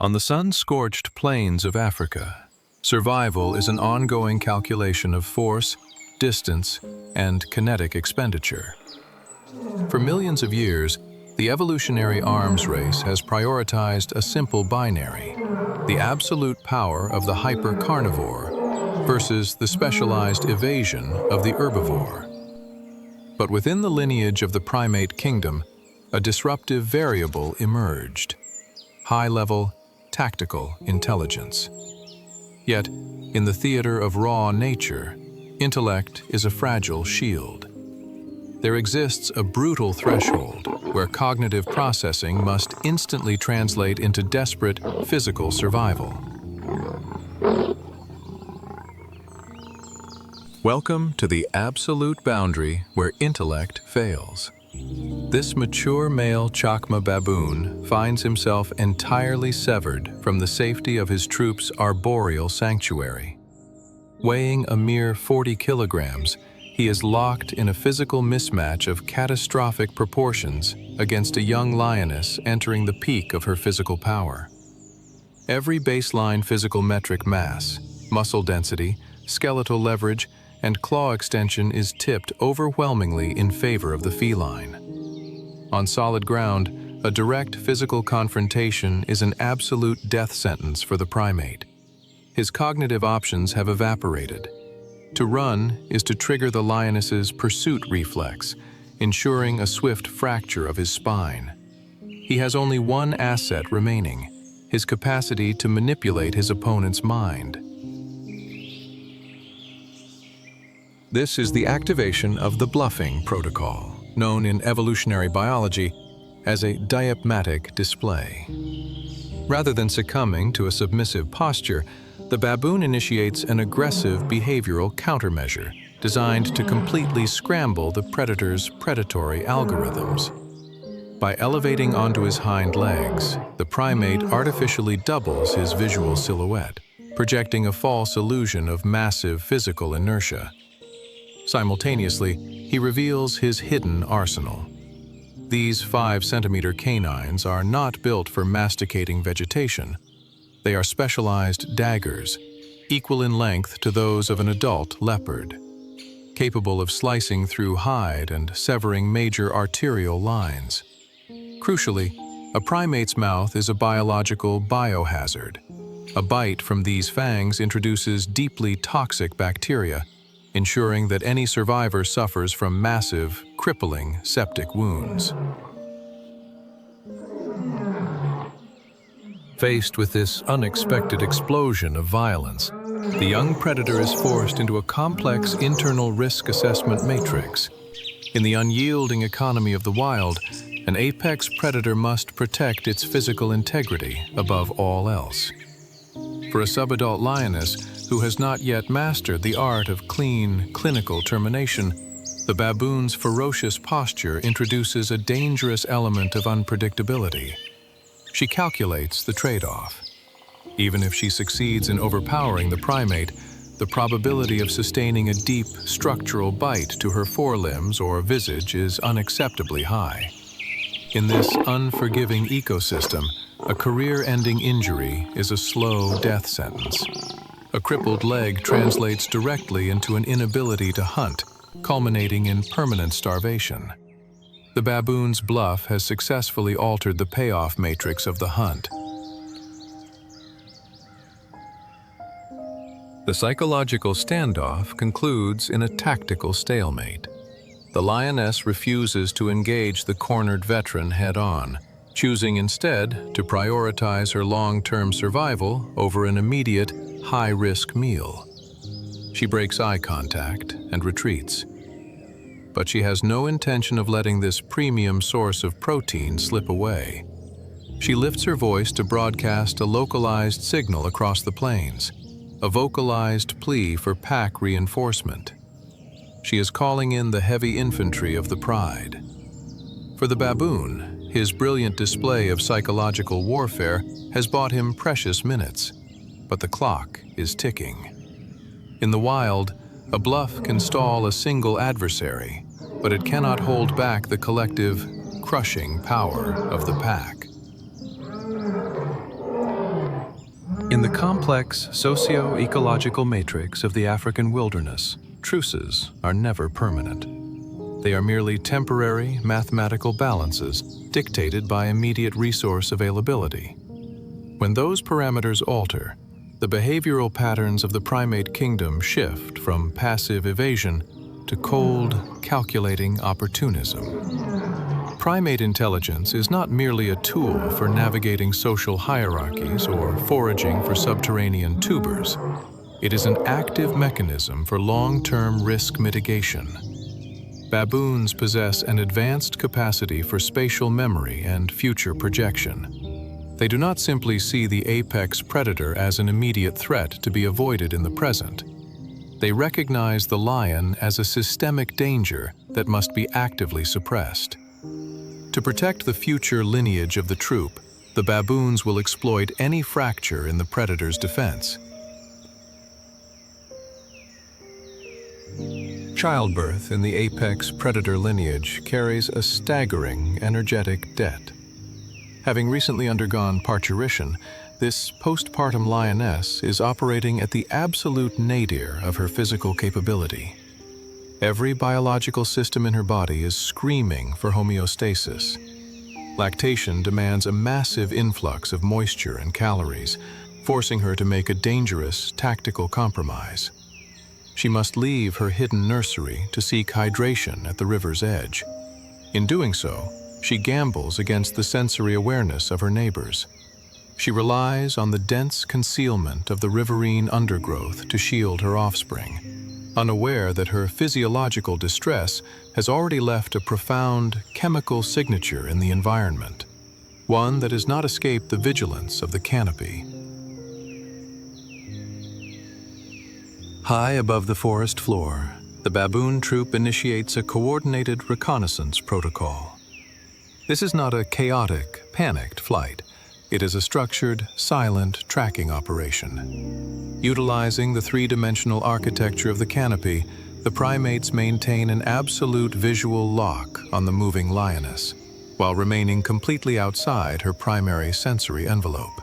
On the sun-scorched plains of Africa, survival is an ongoing calculation of force, distance, and kinetic expenditure. For millions of years, the evolutionary arms race has prioritized a simple binary, the absolute power of the hyper-carnivore versus the specialized evasion of the herbivore. But within the lineage of the primate kingdom, a disruptive variable emerged: high-level, tactical intelligence. Yet, in the theater of raw nature, intellect is a fragile shield. There exists a brutal threshold where cognitive processing must instantly translate into desperate physical survival. Welcome to the absolute boundary where intellect fails. This mature male Chakma baboon finds himself entirely severed from the safety of his troop's arboreal sanctuary. Weighing a mere 40 kilograms, he is locked in a physical mismatch of catastrophic proportions against a young lioness entering the peak of her physical power. Every baseline physical metric, mass, muscle density, skeletal leverage, and claw extension is tipped overwhelmingly in favor of the feline. On solid ground, a direct physical confrontation is an absolute death sentence for the primate. His cognitive options have evaporated. To run is to trigger the lioness's pursuit reflex, ensuring a swift fracture of his spine. He has only one asset remaining: his capacity to manipulate his opponent's mind. This is the activation of the bluffing protocol, known in evolutionary biology as a diapmatic display. Rather than succumbing to a submissive posture, the baboon initiates an aggressive behavioral countermeasure designed to completely scramble the predator's predatory algorithms. By elevating onto his hind legs, the primate artificially doubles his visual silhouette, projecting a false illusion of massive physical inertia. Simultaneously, he reveals his hidden arsenal. These 5-centimeter canines are not built for masticating vegetation. They are specialized daggers, equal in length to those of an adult leopard, capable of slicing through hide and severing major arterial lines. Crucially, a primate's mouth is a biological biohazard. A bite from these fangs introduces deeply toxic bacteria, ensuring that any survivor suffers from massive, crippling septic wounds. Faced with this unexpected explosion of violence, the young predator is forced into a complex internal risk assessment matrix. In the unyielding economy of the wild, an apex predator must protect its physical integrity above all else. For a subadult lioness who has not yet mastered the art of clean, clinical termination, the baboon's ferocious posture introduces a dangerous element of unpredictability. She calculates the trade-off. Even if she succeeds in overpowering the primate, the probability of sustaining a deep, structural bite to her forelimbs or visage is unacceptably high. In this unforgiving ecosystem, a career-ending injury is a slow death sentence. A crippled leg translates directly into an inability to hunt, culminating in permanent starvation. The baboon's bluff has successfully altered the payoff matrix of the hunt. The psychological standoff concludes in a tactical stalemate. The lioness refuses to engage the cornered veteran head-on, choosing instead to prioritize her long-term survival over an immediate, high-risk meal. She breaks eye contact and retreats. But she has no intention of letting this premium source of protein slip away. She lifts her voice to broadcast a localized signal across the plains, a vocalized plea for pack reinforcement. She is calling in the heavy infantry of the pride. For the baboon, his brilliant display of psychological warfare has bought him precious minutes, but the clock is ticking. In the wild, a bluff can stall a single adversary, but it cannot hold back the collective, crushing power of the pack. In the complex socio-ecological matrix of the African wilderness, truces are never permanent. They are merely temporary mathematical balances dictated by immediate resource availability. When those parameters alter, the behavioral patterns of the primate kingdom shift from passive evasion to cold, calculating opportunism. Primate intelligence is not merely a tool for navigating social hierarchies or foraging for subterranean tubers. It is an active mechanism for long-term risk mitigation. Baboons possess an advanced capacity for spatial memory and future projection. They do not simply see the apex predator as an immediate threat to be avoided in the present. They recognize the lion as a systemic danger that must be actively suppressed. To protect the future lineage of the troop, the baboons will exploit any fracture in the predator's defense. Childbirth in the apex predator lineage carries a staggering energetic debt. Having recently undergone parturition, this postpartum lioness is operating at the absolute nadir of her physical capability. Every biological system in her body is screaming for homeostasis. Lactation demands a massive influx of moisture and calories, forcing her to make a dangerous tactical compromise. She must leave her hidden nursery to seek hydration at the river's edge. In doing so, she gambles against the sensory awareness of her neighbors. She relies on the dense concealment of the riverine undergrowth to shield her offspring, unaware that her physiological distress has already left a profound chemical signature in the environment, one that has not escaped the vigilance of the canopy. High above the forest floor, the baboon troop initiates a coordinated reconnaissance protocol. This is not a chaotic, panicked flight. It is a structured, silent tracking operation. Utilizing the three-dimensional architecture of the canopy, the primates maintain an absolute visual lock on the moving lioness, while remaining completely outside her primary sensory envelope.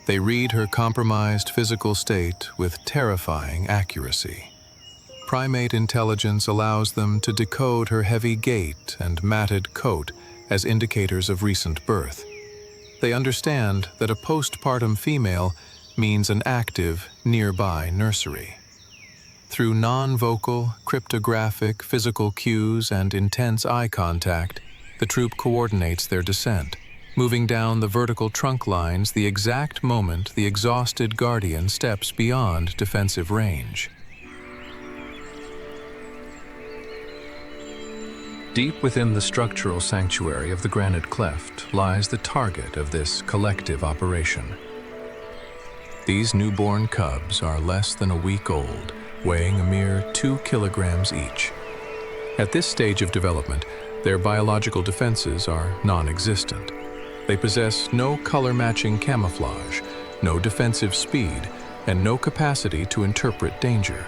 They read her compromised physical state with terrifying accuracy. Primate intelligence allows them to decode her heavy gait and matted coat as indicators of recent birth. They understand that a postpartum female means an active, nearby nursery. Through non-vocal, cryptographic physical cues and intense eye contact, the troop coordinates their descent, moving down the vertical trunk lines the exact moment the exhausted guardian steps beyond defensive range. Deep within the structural sanctuary of the granite cleft lies the target of this collective operation. These newborn cubs are less than a week old, weighing a mere 2 kilograms each. At this stage of development, their biological defenses are non-existent. They possess no color-matching camouflage, no defensive speed, and no capacity to interpret danger.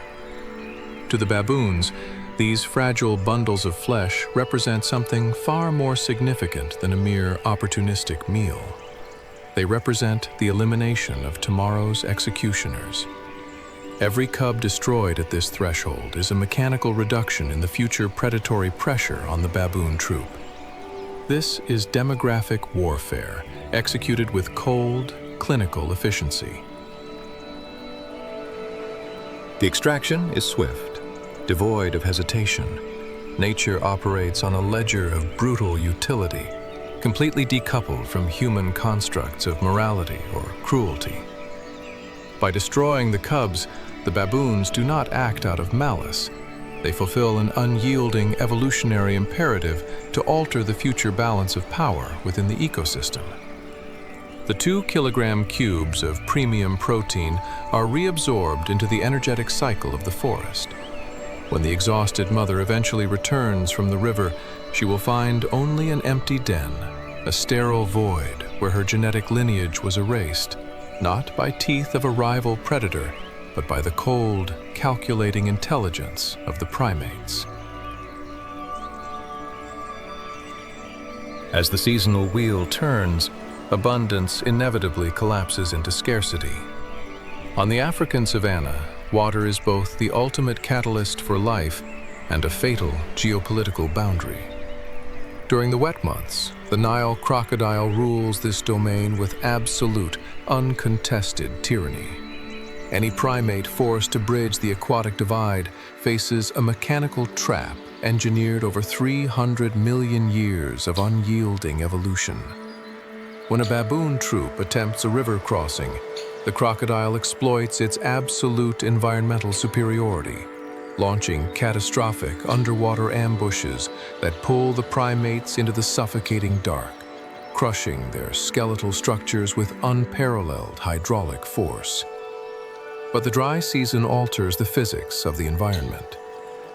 To the baboons, these fragile bundles of flesh represent something far more significant than a mere opportunistic meal. They represent the elimination of tomorrow's executioners. Every cub destroyed at this threshold is a mechanical reduction in the future predatory pressure on the baboon troop. This is demographic warfare, executed with cold, clinical efficiency. The extraction is swift, devoid of hesitation. Nature operates on a ledger of brutal utility, completely decoupled from human constructs of morality or cruelty. By destroying the cubs, the baboons do not act out of malice. They fulfill an unyielding evolutionary imperative to alter the future balance of power within the ecosystem. The 2-kilogram cubes of premium protein are reabsorbed into the energetic cycle of the forest. When the exhausted mother eventually returns from the river, she will find only an empty den, a sterile void where her genetic lineage was erased, not by teeth of a rival predator, but by the cold, calculating intelligence of the primates. As the seasonal wheel turns, abundance inevitably collapses into scarcity. On the African savanna, water is both the ultimate catalyst for life and a fatal geopolitical boundary. During the wet months, the Nile crocodile rules this domain with absolute, uncontested tyranny. Any primate forced to bridge the aquatic divide faces a mechanical trap engineered over 300 million years of unyielding evolution. When a baboon troop attempts a river crossing, the crocodile exploits its absolute environmental superiority, launching catastrophic underwater ambushes that pull the primates into the suffocating dark, crushing their skeletal structures with unparalleled hydraulic force. But the dry season alters the physics of the environment.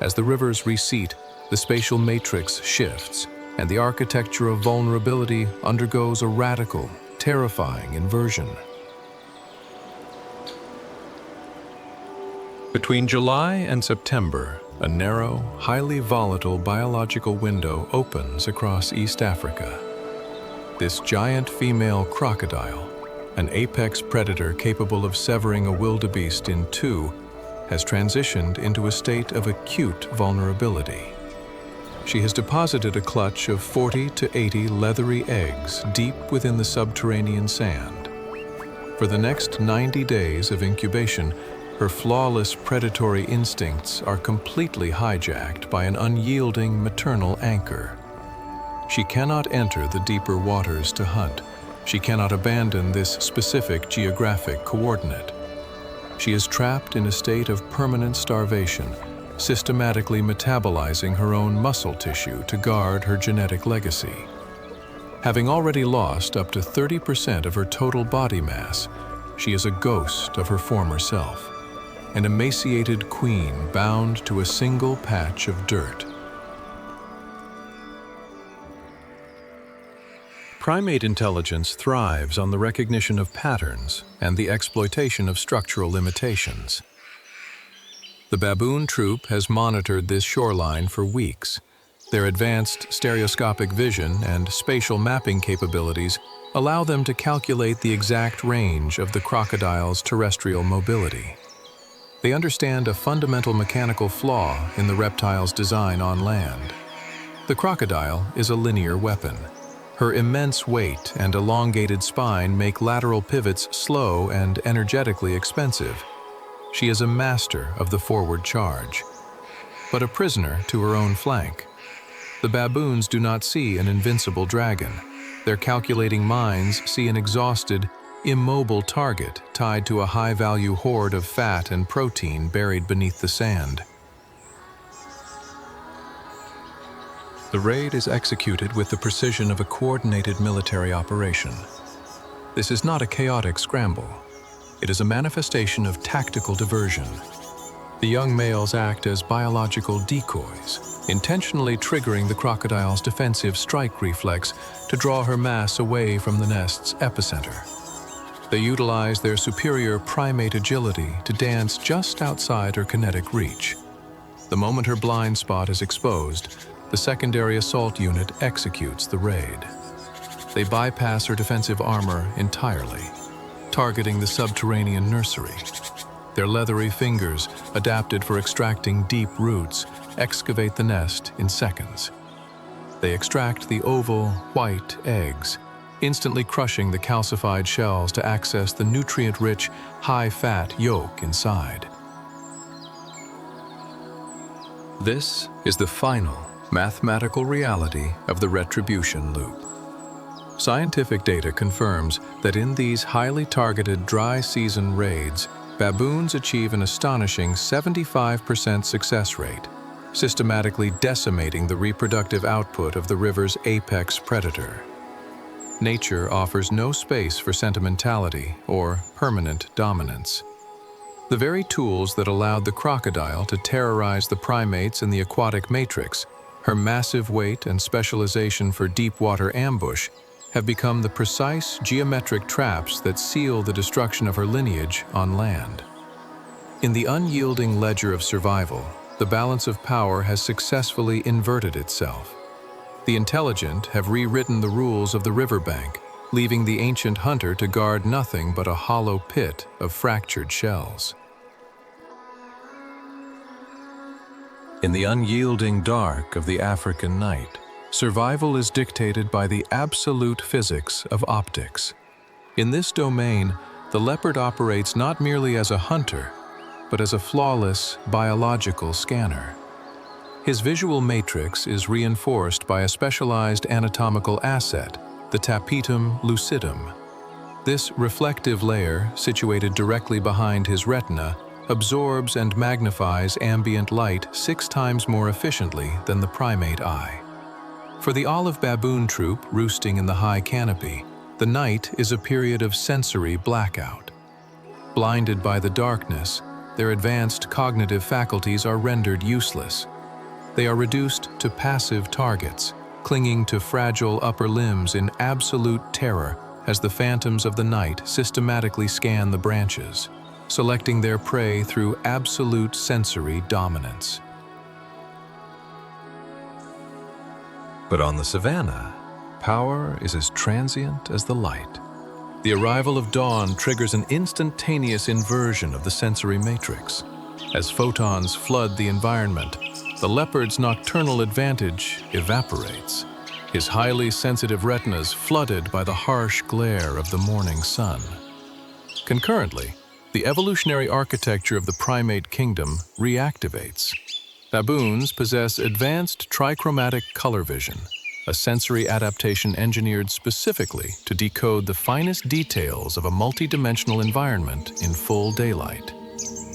As the rivers recede, the spatial matrix shifts, and the architecture of vulnerability undergoes a radical, terrifying inversion. Between July and September, a narrow, highly volatile biological window opens across East Africa. This giant female crocodile, an apex predator capable of severing a wildebeest in two, has transitioned into a state of acute vulnerability. She has deposited a clutch of 40 to 80 leathery eggs deep within the subterranean sand. For the next 90 days of incubation, her flawless predatory instincts are completely hijacked by an unyielding maternal anchor. She cannot enter the deeper waters to hunt. She cannot abandon this specific geographic coordinate. She is trapped in a state of permanent starvation, systematically metabolizing her own muscle tissue to guard her genetic legacy. Having already lost up to 30% of her total body mass, she is a ghost of her former self, an emaciated queen bound to a single patch of dirt. Primate intelligence thrives on the recognition of patterns and the exploitation of structural limitations. The baboon troop has monitored this shoreline for weeks. Their advanced stereoscopic vision and spatial mapping capabilities allow them to calculate the exact range of the crocodile's terrestrial mobility. They understand a fundamental mechanical flaw in the reptile's design on land. The crocodile is a linear weapon. Her immense weight and elongated spine make lateral pivots slow and energetically expensive. She is a master of the forward charge, but a prisoner to her own flank. The baboons do not see an invincible dragon. Their calculating minds see an exhausted, immobile target tied to a high-value hoard of fat and protein buried beneath the sand. The raid is executed with the precision of a coordinated military operation. This is not a chaotic scramble. It is a manifestation of tactical diversion. The young males act as biological decoys, intentionally triggering the crocodile's defensive strike reflex to draw her mass away from the nest's epicenter. They utilize their superior primate agility to dance just outside her kinetic reach. The moment her blind spot is exposed, the secondary assault unit executes the raid. They bypass her defensive armor entirely, targeting the subterranean nursery. Their leathery fingers, adapted for extracting deep roots, excavate the nest in seconds. They extract the oval, white eggs, instantly crushing the calcified shells to access the nutrient-rich, high-fat yolk inside. This is the final, mathematical reality of the retribution loop. Scientific data confirms that in these highly targeted dry season raids, baboons achieve an astonishing 75% success rate, systematically decimating the reproductive output of the river's apex predator. Nature offers no space for sentimentality or permanent dominance. The very tools that allowed the crocodile to terrorize the primates in the aquatic matrix, her massive weight and specialization for deep water ambush, have become the precise geometric traps that seal the destruction of her lineage on land. In the unyielding ledger of survival, the balance of power has successfully inverted itself. The intelligent have rewritten the rules of the riverbank, leaving the ancient hunter to guard nothing but a hollow pit of fractured shells. In the unyielding dark of the African night, survival is dictated by the absolute physics of optics. In this domain, the leopard operates not merely as a hunter, but as a flawless biological scanner. His visual matrix is reinforced by a specialized anatomical asset, the tapetum lucidum. This reflective layer, situated directly behind his retina, absorbs and magnifies ambient light 6 times more efficiently than the primate eye. For the olive baboon troop roosting in the high canopy, the night is a period of sensory blackout. Blinded by the darkness, their advanced cognitive faculties are rendered useless. They are reduced to passive targets, clinging to fragile upper limbs in absolute terror as the phantoms of the night systematically scan the branches, selecting their prey through absolute sensory dominance. But on the savannah, power is as transient as the light. The arrival of dawn triggers an instantaneous inversion of the sensory matrix. As photons flood the environment, the leopard's nocturnal advantage evaporates, his highly sensitive retinas flooded by the harsh glare of the morning sun. Concurrently, the evolutionary architecture of the primate kingdom reactivates. Baboons possess advanced trichromatic color vision, a sensory adaptation engineered specifically to decode the finest details of a multidimensional environment in full daylight.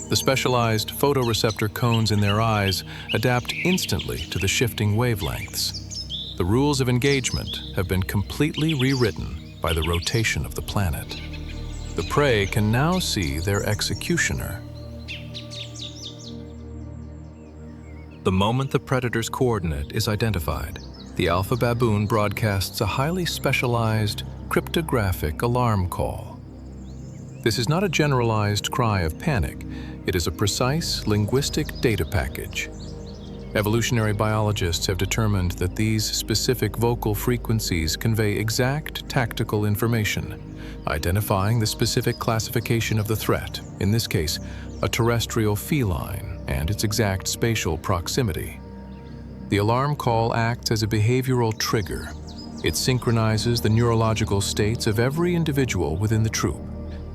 The specialized photoreceptor cones in their eyes adapt instantly to the shifting wavelengths. The rules of engagement have been completely rewritten by the rotation of the planet. The prey can now see their executioner. The moment the predator's coordinate is identified, the alpha baboon broadcasts a highly specialized cryptographic alarm call. This is not a generalized cry of panic. It is a precise linguistic data package. Evolutionary biologists have determined that these specific vocal frequencies convey exact tactical information, identifying the specific classification of the threat, in this case, a terrestrial feline, and its exact spatial proximity. The alarm call acts as a behavioral trigger. It synchronizes the neurological states of every individual within the troop,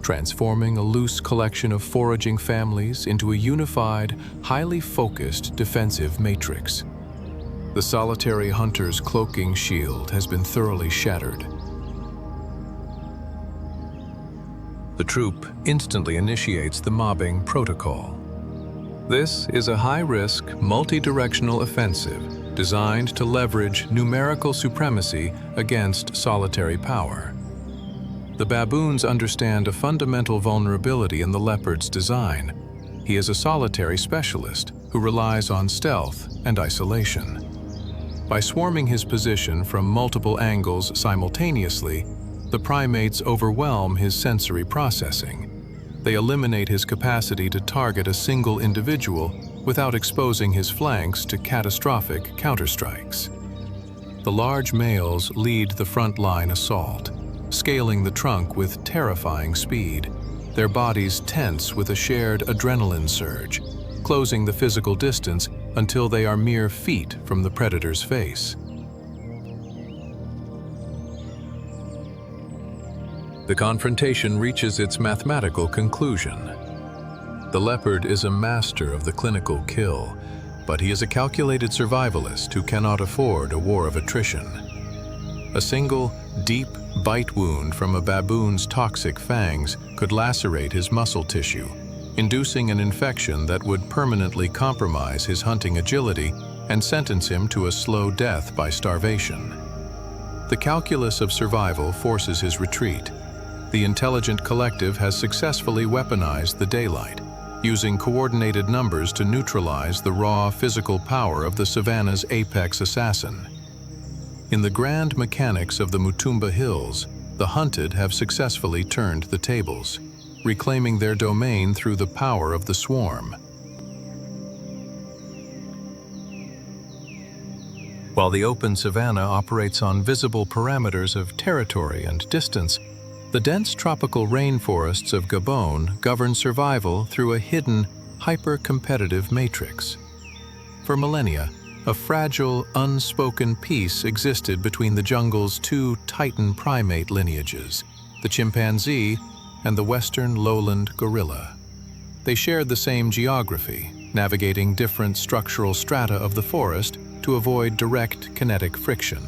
transforming a loose collection of foraging families into a unified, highly focused defensive matrix. The solitary hunter's cloaking shield has been thoroughly shattered. The troop instantly initiates the mobbing protocol. This is a high-risk, multi-directional offensive designed to leverage numerical supremacy against solitary power. The baboons understand a fundamental vulnerability in the leopard's design. He is a solitary specialist who relies on stealth and isolation. By swarming his position from multiple angles simultaneously, the primates overwhelm his sensory processing. They eliminate his capacity to target a single individual without exposing his flanks to catastrophic counterstrikes. The large males lead the front-line assault, scaling the trunk with terrifying speed, their bodies tense with a shared adrenaline surge, closing the physical distance until they are mere feet from the predator's face. The confrontation reaches its mathematical conclusion. The leopard is a master of the clinical kill, but he is a calculated survivalist who cannot afford a war of attrition. A single, deep bite wound from a baboon's toxic fangs could lacerate his muscle tissue, inducing an infection that would permanently compromise his hunting agility and sentence him to a slow death by starvation. The calculus of survival forces his retreat. The intelligent collective has successfully weaponized the daylight, using coordinated numbers to neutralize the raw physical power of the savannah's apex assassin. In the grand mechanics of the Mutumba Hills, the hunted have successfully turned the tables, reclaiming their domain through the power of the swarm. While the open savanna operates on visible parameters of territory and distance, the dense tropical rainforests of Gabon govern survival through a hidden, hyper-competitive matrix. For millennia, a fragile, unspoken peace existed between the jungle's two titan primate lineages, the chimpanzee and the western lowland gorilla. They shared the same geography, navigating different structural strata of the forest to avoid direct kinetic friction.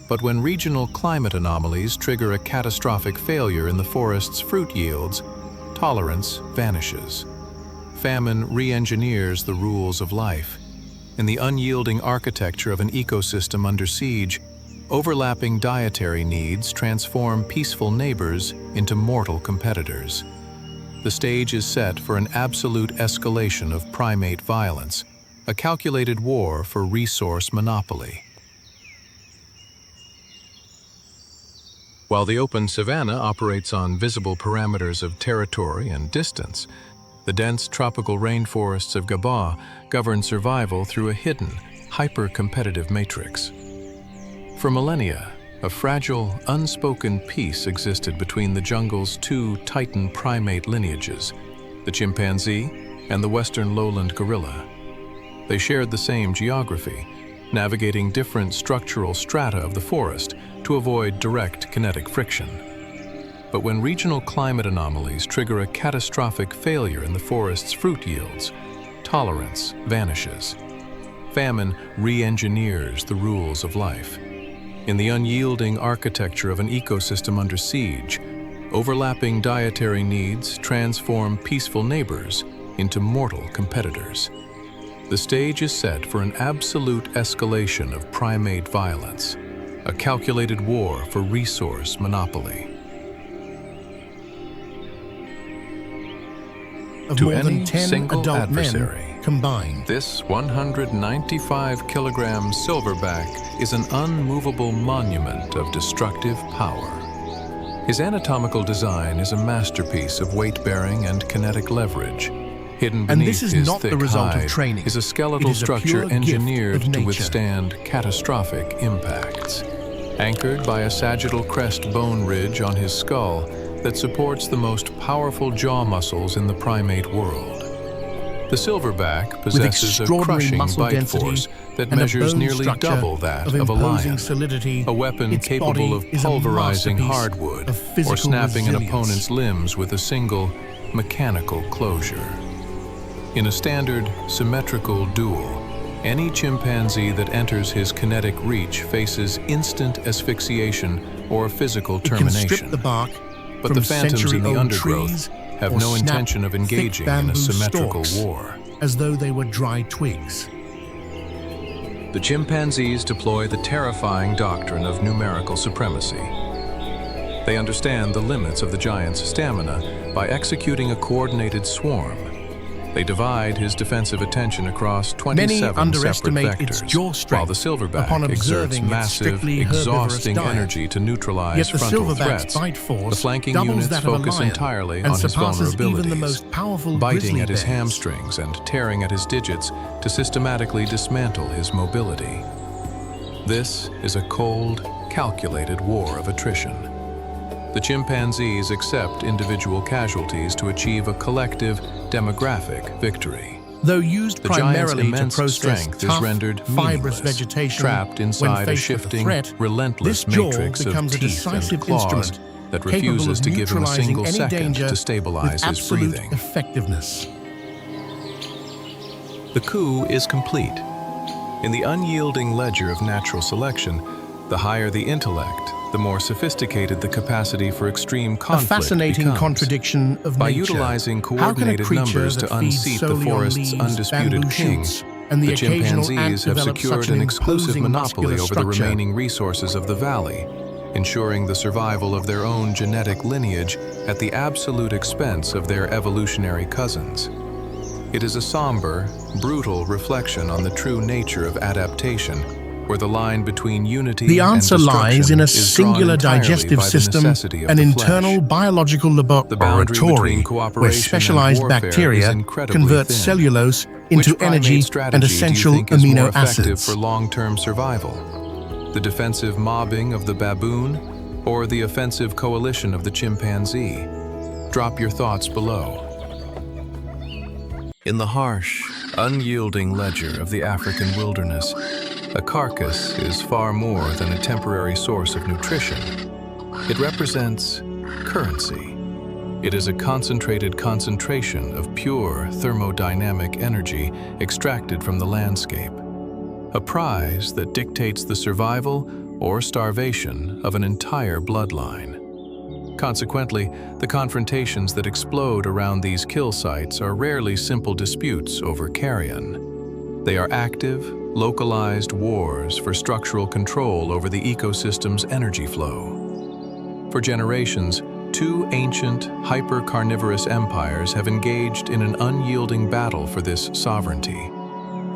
But when regional climate anomalies trigger a catastrophic failure in the forest's fruit yields, tolerance vanishes. Famine re-engineers the rules of life. In the unyielding architecture of an ecosystem under siege, overlapping dietary needs transform peaceful neighbors into mortal competitors. The stage is set for an absolute escalation of primate violence, a calculated war for resource monopoly. While the open savanna operates on visible parameters of territory and distance, the dense tropical rainforests of Gabon govern survival through a hidden, hyper-competitive matrix. For millennia, a fragile, unspoken peace existed between the jungle's two titan primate lineages, the chimpanzee and the western lowland gorilla. They shared the same geography, navigating different structural strata of the forest to avoid direct kinetic friction. But when regional climate anomalies trigger a catastrophic failure in the forest's fruit yields, tolerance vanishes. Famine re-engineers the rules of life. In the unyielding architecture of an ecosystem under siege, overlapping dietary needs transform peaceful neighbors into mortal competitors. The stage is set for an absolute escalation of primate violence, a calculated war for resource monopoly. Of To more any than 10 single adult adversary, men combined. This 195-kilogram silverback is an unmovable monument of destructive power. His anatomical design is a masterpiece of weight-bearing and kinetic leverage. Hidden And beneath this is his not the thick result of hide training. is a It skeletal is a structure pure gift engineered of to nature. withstand catastrophic impacts. Anchored by a sagittal crest bone ridge on his skull that supports the most powerful jaw muscles in the primate world. The silverback possesses a extraordinary crushing muscle bite density force that and a measures bone nearly structure double that of of a imposing lion, solidity. a weapon Its capable body of is a pulverizing masterpiece hardwood of or physical snapping an resilience. opponent's limbs with a single mechanical closure. In a standard, symmetrical duel, any chimpanzee that enters his kinetic reach faces instant asphyxiation or physical It can termination. strip the bark But from the phantoms in the century-old undergrowth trees have or no snap intention of thick engaging in a bamboo symmetrical stalks war. as though they were dry twigs. The chimpanzees deploy the terrifying doctrine of numerical supremacy. They understand the limits of the giant's stamina by executing a coordinated swarm. They divide his defensive attention across 27 Many underestimate separate its vectors, jaw while strength the silverback upon exerts observing its massive, strictly herbivorous exhausting diet. energy to neutralize Yet the frontal silverback's threats. bite force The flanking doubles units that of a focus lion entirely and on his surpasses vulnerabilities, even the most powerful biting grizzly at his bears. hamstrings and tearing at his digits to systematically dismantle his mobility. This is a cold, calculated war of attrition. The chimpanzees accept individual casualties to achieve a collective, demographic victory. Though used The giant's primarily to immense process strength is tough, rendered fibrous meaningless, vegetation trapped when inside a faced with shifting, threat, relentless this jaw matrix of becomes a teeth and decisive claws instrument that capable refuses of to give him a neutralizing single any second danger to stabilize with his absolute breathing. effectiveness. The coup is complete. In the unyielding ledger of natural selection, the higher the intellect, the more sophisticated the capacity for extreme A conflict fascinating becomes. contradiction of By nature. utilizing How can a coordinated creature numbers that to feeds unseat the solely on forest's leaves, undisputed bamboo king, shoots, and the the occasional ant chimpanzees have develops secured such an an exclusive imposing monopoly muscular over the structure? remaining resources of the valley, ensuring the survival of their own genetic lineage at the absolute expense of their evolutionary cousins. It is a somber, brutal reflection on the true nature of adaptation where the line between unity The and answer lies destruction in a is drawn singular entirely digestive by the system, necessity of an the internal flesh. biological The boundary laboratory between where cooperation and specialized warfare bacteria is incredibly convert thin. cellulose Which into primate energy strategy and do you essential think is more amino effective acids. for long-term survival? The defensive mobbing of the baboon or the offensive coalition of the chimpanzee? Drop your thoughts below. In the harsh, unyielding ledger of the African wilderness, a carcass is far more than a temporary source of nutrition. It represents currency. It is a concentrated concentration of pure thermodynamic energy extracted from the landscape. A prize that dictates the survival or starvation of an entire bloodline. Consequently, the confrontations that explode around these kill sites are rarely simple disputes over carrion. They are active, localized wars for structural control over the ecosystem's energy flow. For generations, two ancient, hyper-carnivorous empires have engaged in an unyielding battle for this sovereignty.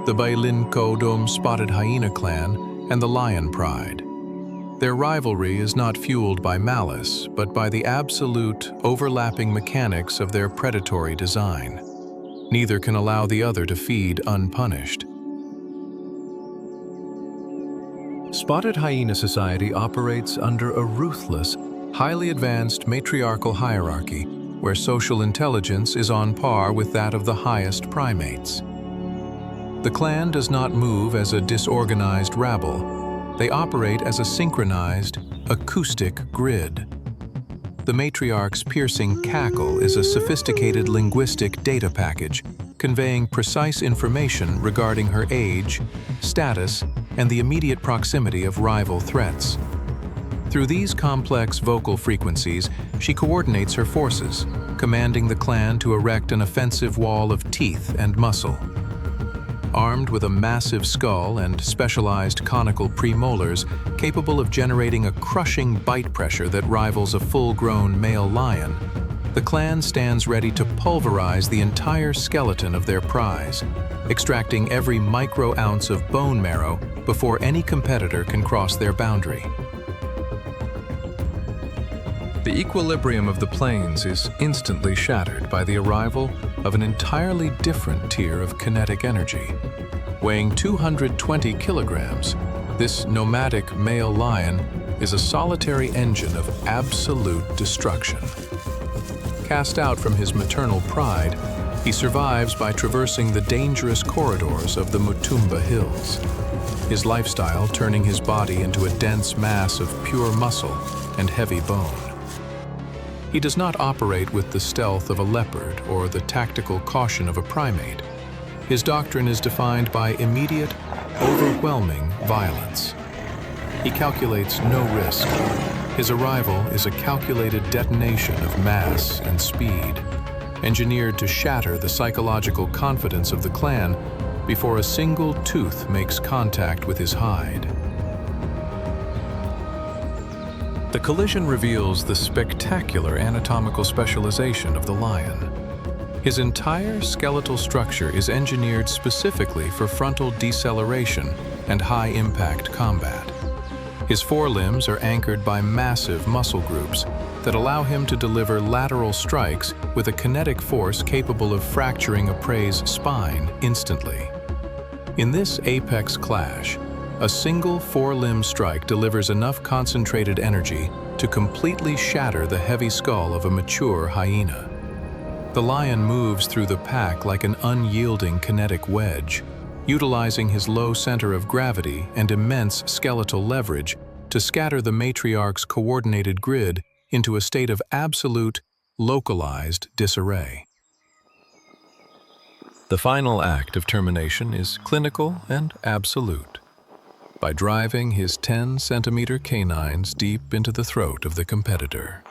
The Bailinkodom spotted hyena clan and the lion pride. Their rivalry is not fueled by malice, but by the absolute, overlapping mechanics of their predatory design. Neither can allow the other to feed unpunished. Spotted hyena society operates under a ruthless, highly advanced matriarchal hierarchy, where social intelligence is on par with that of the highest primates. The clan does not move as a disorganized rabble. They operate as a synchronized, acoustic grid. The matriarch's piercing cackle is a sophisticated linguistic data package, conveying precise information regarding her age, status, and the immediate proximity of rival threats. Through these complex vocal frequencies, she coordinates her forces, commanding the clan to erect an offensive wall of teeth and muscle. Armed with a massive skull and specialized conical premolars capable of generating a crushing bite pressure that rivals a full-grown male lion, the clan stands ready to pulverize the entire skeleton of their prize, extracting every micro-ounce of bone marrow before any competitor can cross their boundary. The equilibrium of the plains is instantly shattered by the arrival of an entirely different tier of kinetic energy. Weighing 220 kilograms, this nomadic male lion is a solitary engine of absolute destruction. Cast out from his maternal pride, he survives by traversing the dangerous corridors of the Mutumba Hills, his lifestyle turning his body into a dense mass of pure muscle and heavy bone. He does not operate with the stealth of a leopard or the tactical caution of a primate. His doctrine is defined by immediate, overwhelming violence. He calculates no risk. His arrival is a calculated detonation of mass and speed, engineered to shatter the psychological confidence of the clan before a single tooth makes contact with his hide. The collision reveals the spectacular anatomical specialization of the lion. His entire skeletal structure is engineered specifically for frontal deceleration and high-impact combat. His forelimbs are anchored by massive muscle groups that allow him to deliver lateral strikes with a kinetic force capable of fracturing a prey's spine instantly. In this apex clash, a single four-limb strike delivers enough concentrated energy to completely shatter the heavy skull of a mature hyena. The lion moves through the pack like an unyielding kinetic wedge, utilizing his low center of gravity and immense skeletal leverage to scatter the matriarch's coordinated grid into a state of absolute, localized disarray. The final act of termination is clinical and absolute. By driving his 10-centimeter canines deep into the throat of the competitor,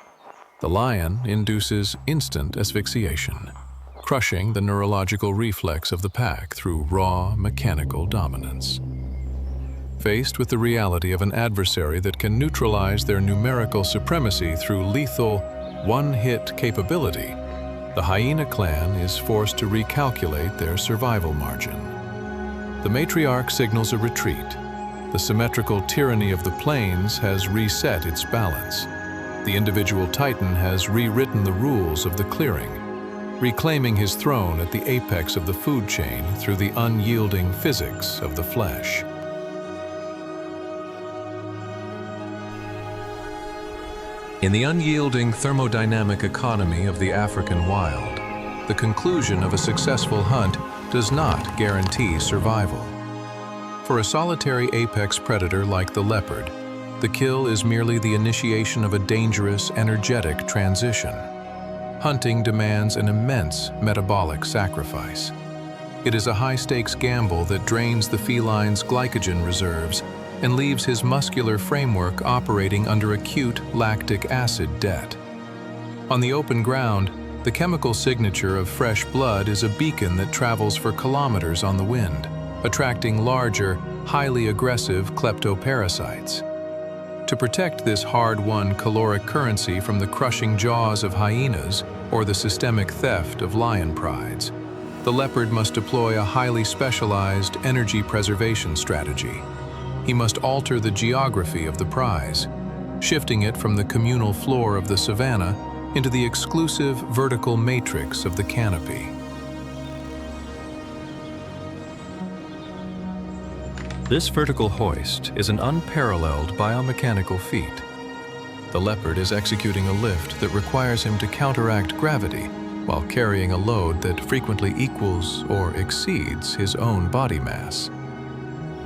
the lion induces instant asphyxiation, crushing the neurological reflex of the pack through raw mechanical dominance. Faced with the reality of an adversary that can neutralize their numerical supremacy through lethal, one-hit capability, the hyena clan is forced to recalculate their survival margin. The matriarch signals a retreat, The symmetrical tyranny of the plains has reset its balance. The individual titan has rewritten the rules of the clearing, reclaiming his throne at the apex of the food chain through the unyielding physics of the flesh. In the unyielding thermodynamic economy of the African wild, the conclusion of a successful hunt does not guarantee survival. For a solitary apex predator like the leopard, the kill is merely the initiation of a dangerous, energetic transition. Hunting demands an immense metabolic sacrifice. It is a high-stakes gamble that drains the feline's glycogen reserves and leaves his muscular framework operating under acute lactic acid debt. On the open ground, the chemical signature of fresh blood is a beacon that travels for kilometers on the wind, attracting larger, highly aggressive kleptoparasites. To protect this hard-won caloric currency from the crushing jaws of hyenas or the systemic theft of lion prides, the leopard must deploy a highly specialized energy preservation strategy. He must alter the geography of the prize, shifting it from the communal floor of the savanna into the exclusive vertical matrix of the canopy. This vertical hoist is an unparalleled biomechanical feat. The leopard is executing a lift that requires him to counteract gravity while carrying a load that frequently equals or exceeds his own body mass.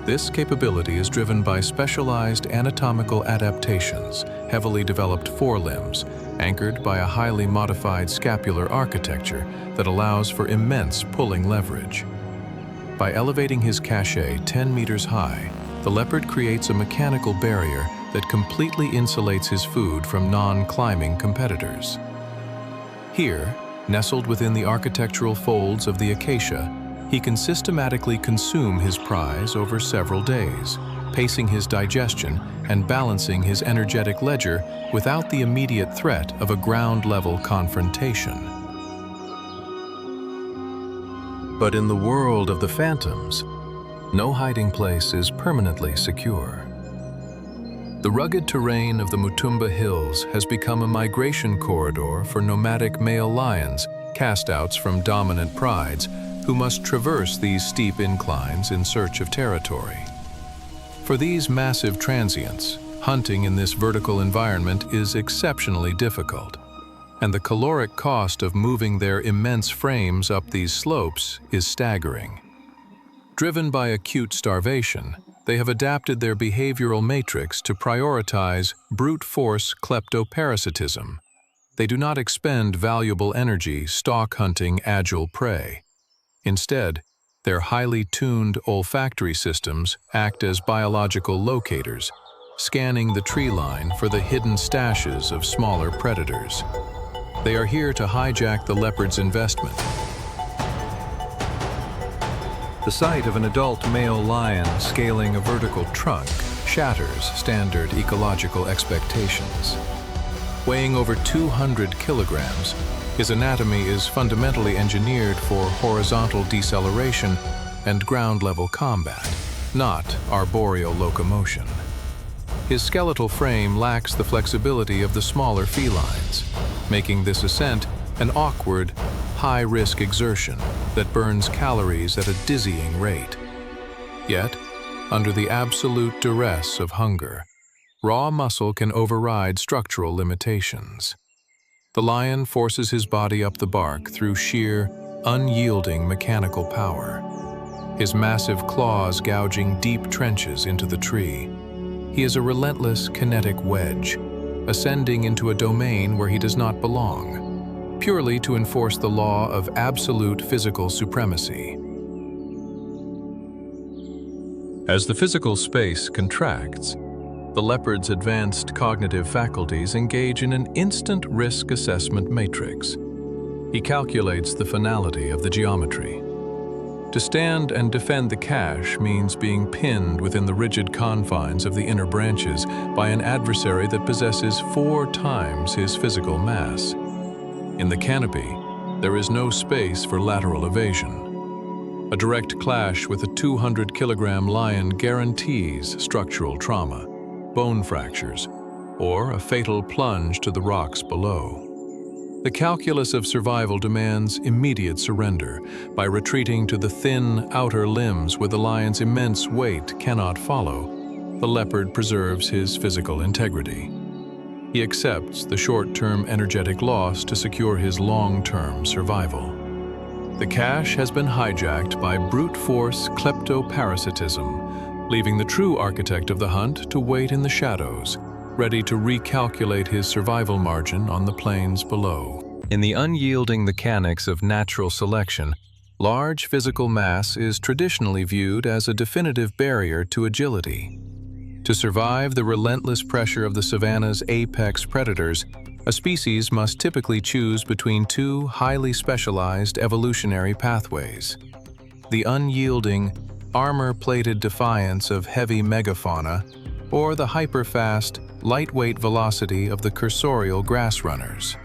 This capability is driven by specialized anatomical adaptations, heavily developed forelimbs, anchored by a highly modified scapular architecture that allows for immense pulling leverage. By elevating his cachet 10 meters high, the leopard creates a mechanical barrier that completely insulates his food from non-climbing competitors. Here, nestled within the architectural folds of the acacia, he can systematically consume his prize over several days, pacing his digestion and balancing his energetic ledger without the immediate threat of a ground-level confrontation. But in the world of the phantoms, no hiding place is permanently secure. The rugged terrain of the Mutumba Hills has become a migration corridor for nomadic male lions, cast-outs from dominant prides, who must traverse these steep inclines in search of territory. For these massive transients, hunting in this vertical environment is exceptionally difficult, and the caloric cost of moving their immense frames up these slopes is staggering. Driven by acute starvation, they have adapted their behavioral matrix to prioritize brute force kleptoparasitism. They do not expend valuable energy stalk hunting agile prey. Instead, their highly tuned olfactory systems act as biological locators, scanning the tree line for the hidden stashes of smaller predators. They are here to hijack the leopard's investment. The sight of an adult male lion scaling a vertical trunk shatters standard ecological expectations. Weighing over 200 kilograms, his anatomy is fundamentally engineered for horizontal deceleration and ground-level combat, not arboreal locomotion. His skeletal frame lacks the flexibility of the smaller felines, making this ascent an awkward, high-risk exertion that burns calories at a dizzying rate. Yet, under the absolute duress of hunger, raw muscle can override structural limitations. The lion forces his body up the bark through sheer, unyielding mechanical power, his massive claws gouging deep trenches into the tree. He is a relentless kinetic wedge, ascending into a domain where he does not belong, purely to enforce the law of absolute physical supremacy. As the physical space contracts, the leopard's advanced cognitive faculties engage in an instant risk assessment matrix. He calculates the finality of the geometry. To stand and defend the cache means being pinned within the rigid confines of the inner branches by an adversary that possesses 4 times his physical mass. In the canopy, there is no space for lateral evasion. A direct clash with a 200-kilogram lion guarantees structural trauma, bone fractures, or a fatal plunge to the rocks below. The calculus of survival demands immediate surrender by retreating to the thin outer limbs where the lion's immense weight cannot follow. The leopard preserves his physical integrity. He accepts the short-term energetic loss to secure his long-term survival. The cache has been hijacked by brute force kleptoparasitism, leaving the true architect of the hunt to wait in the shadows, ready to recalculate his survival margin on the plains below. In the unyielding mechanics of natural selection, large physical mass is traditionally viewed as a definitive barrier to agility. To survive the relentless pressure of the savanna's apex predators, a species must typically choose between two highly specialized evolutionary pathways: the unyielding, armor-plated defiance of heavy megafauna, or the hyper-fast, lightweight velocity of the cursorial grass runners.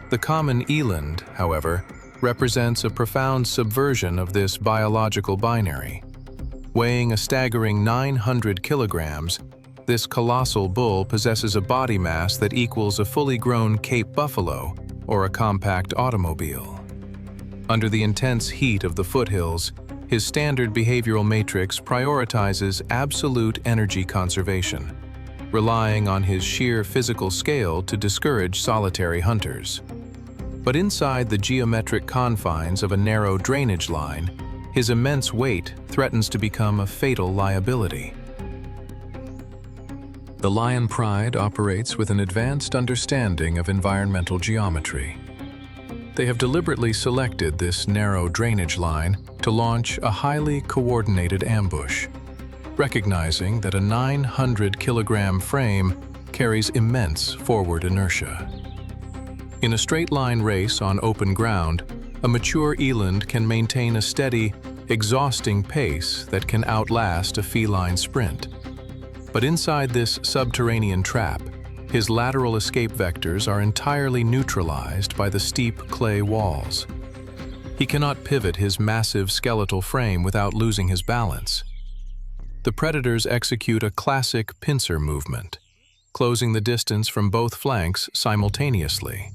The common eland, however, represents a profound subversion of this biological binary. Weighing a staggering 900 kilograms, this colossal bull possesses a body mass that equals a fully grown Cape buffalo or a compact automobile. Under the intense heat of the foothills, his standard behavioral matrix prioritizes absolute energy conservation, relying on his sheer physical scale to discourage solitary hunters. But inside the geometric confines of a narrow drainage line, his immense weight threatens to become a fatal liability. The lion pride operates with an advanced understanding of environmental geometry. They have deliberately selected this narrow drainage line to launch a highly coordinated ambush, recognizing that a 900-kilogram frame carries immense forward inertia. In a straight-line race on open ground, a mature eland can maintain a steady, exhausting pace that can outlast a feline sprint. But inside this subterranean trap, his lateral escape vectors are entirely neutralized by the steep clay walls. He cannot pivot his massive skeletal frame without losing his balance. The predators execute a classic pincer movement, closing the distance from both flanks simultaneously.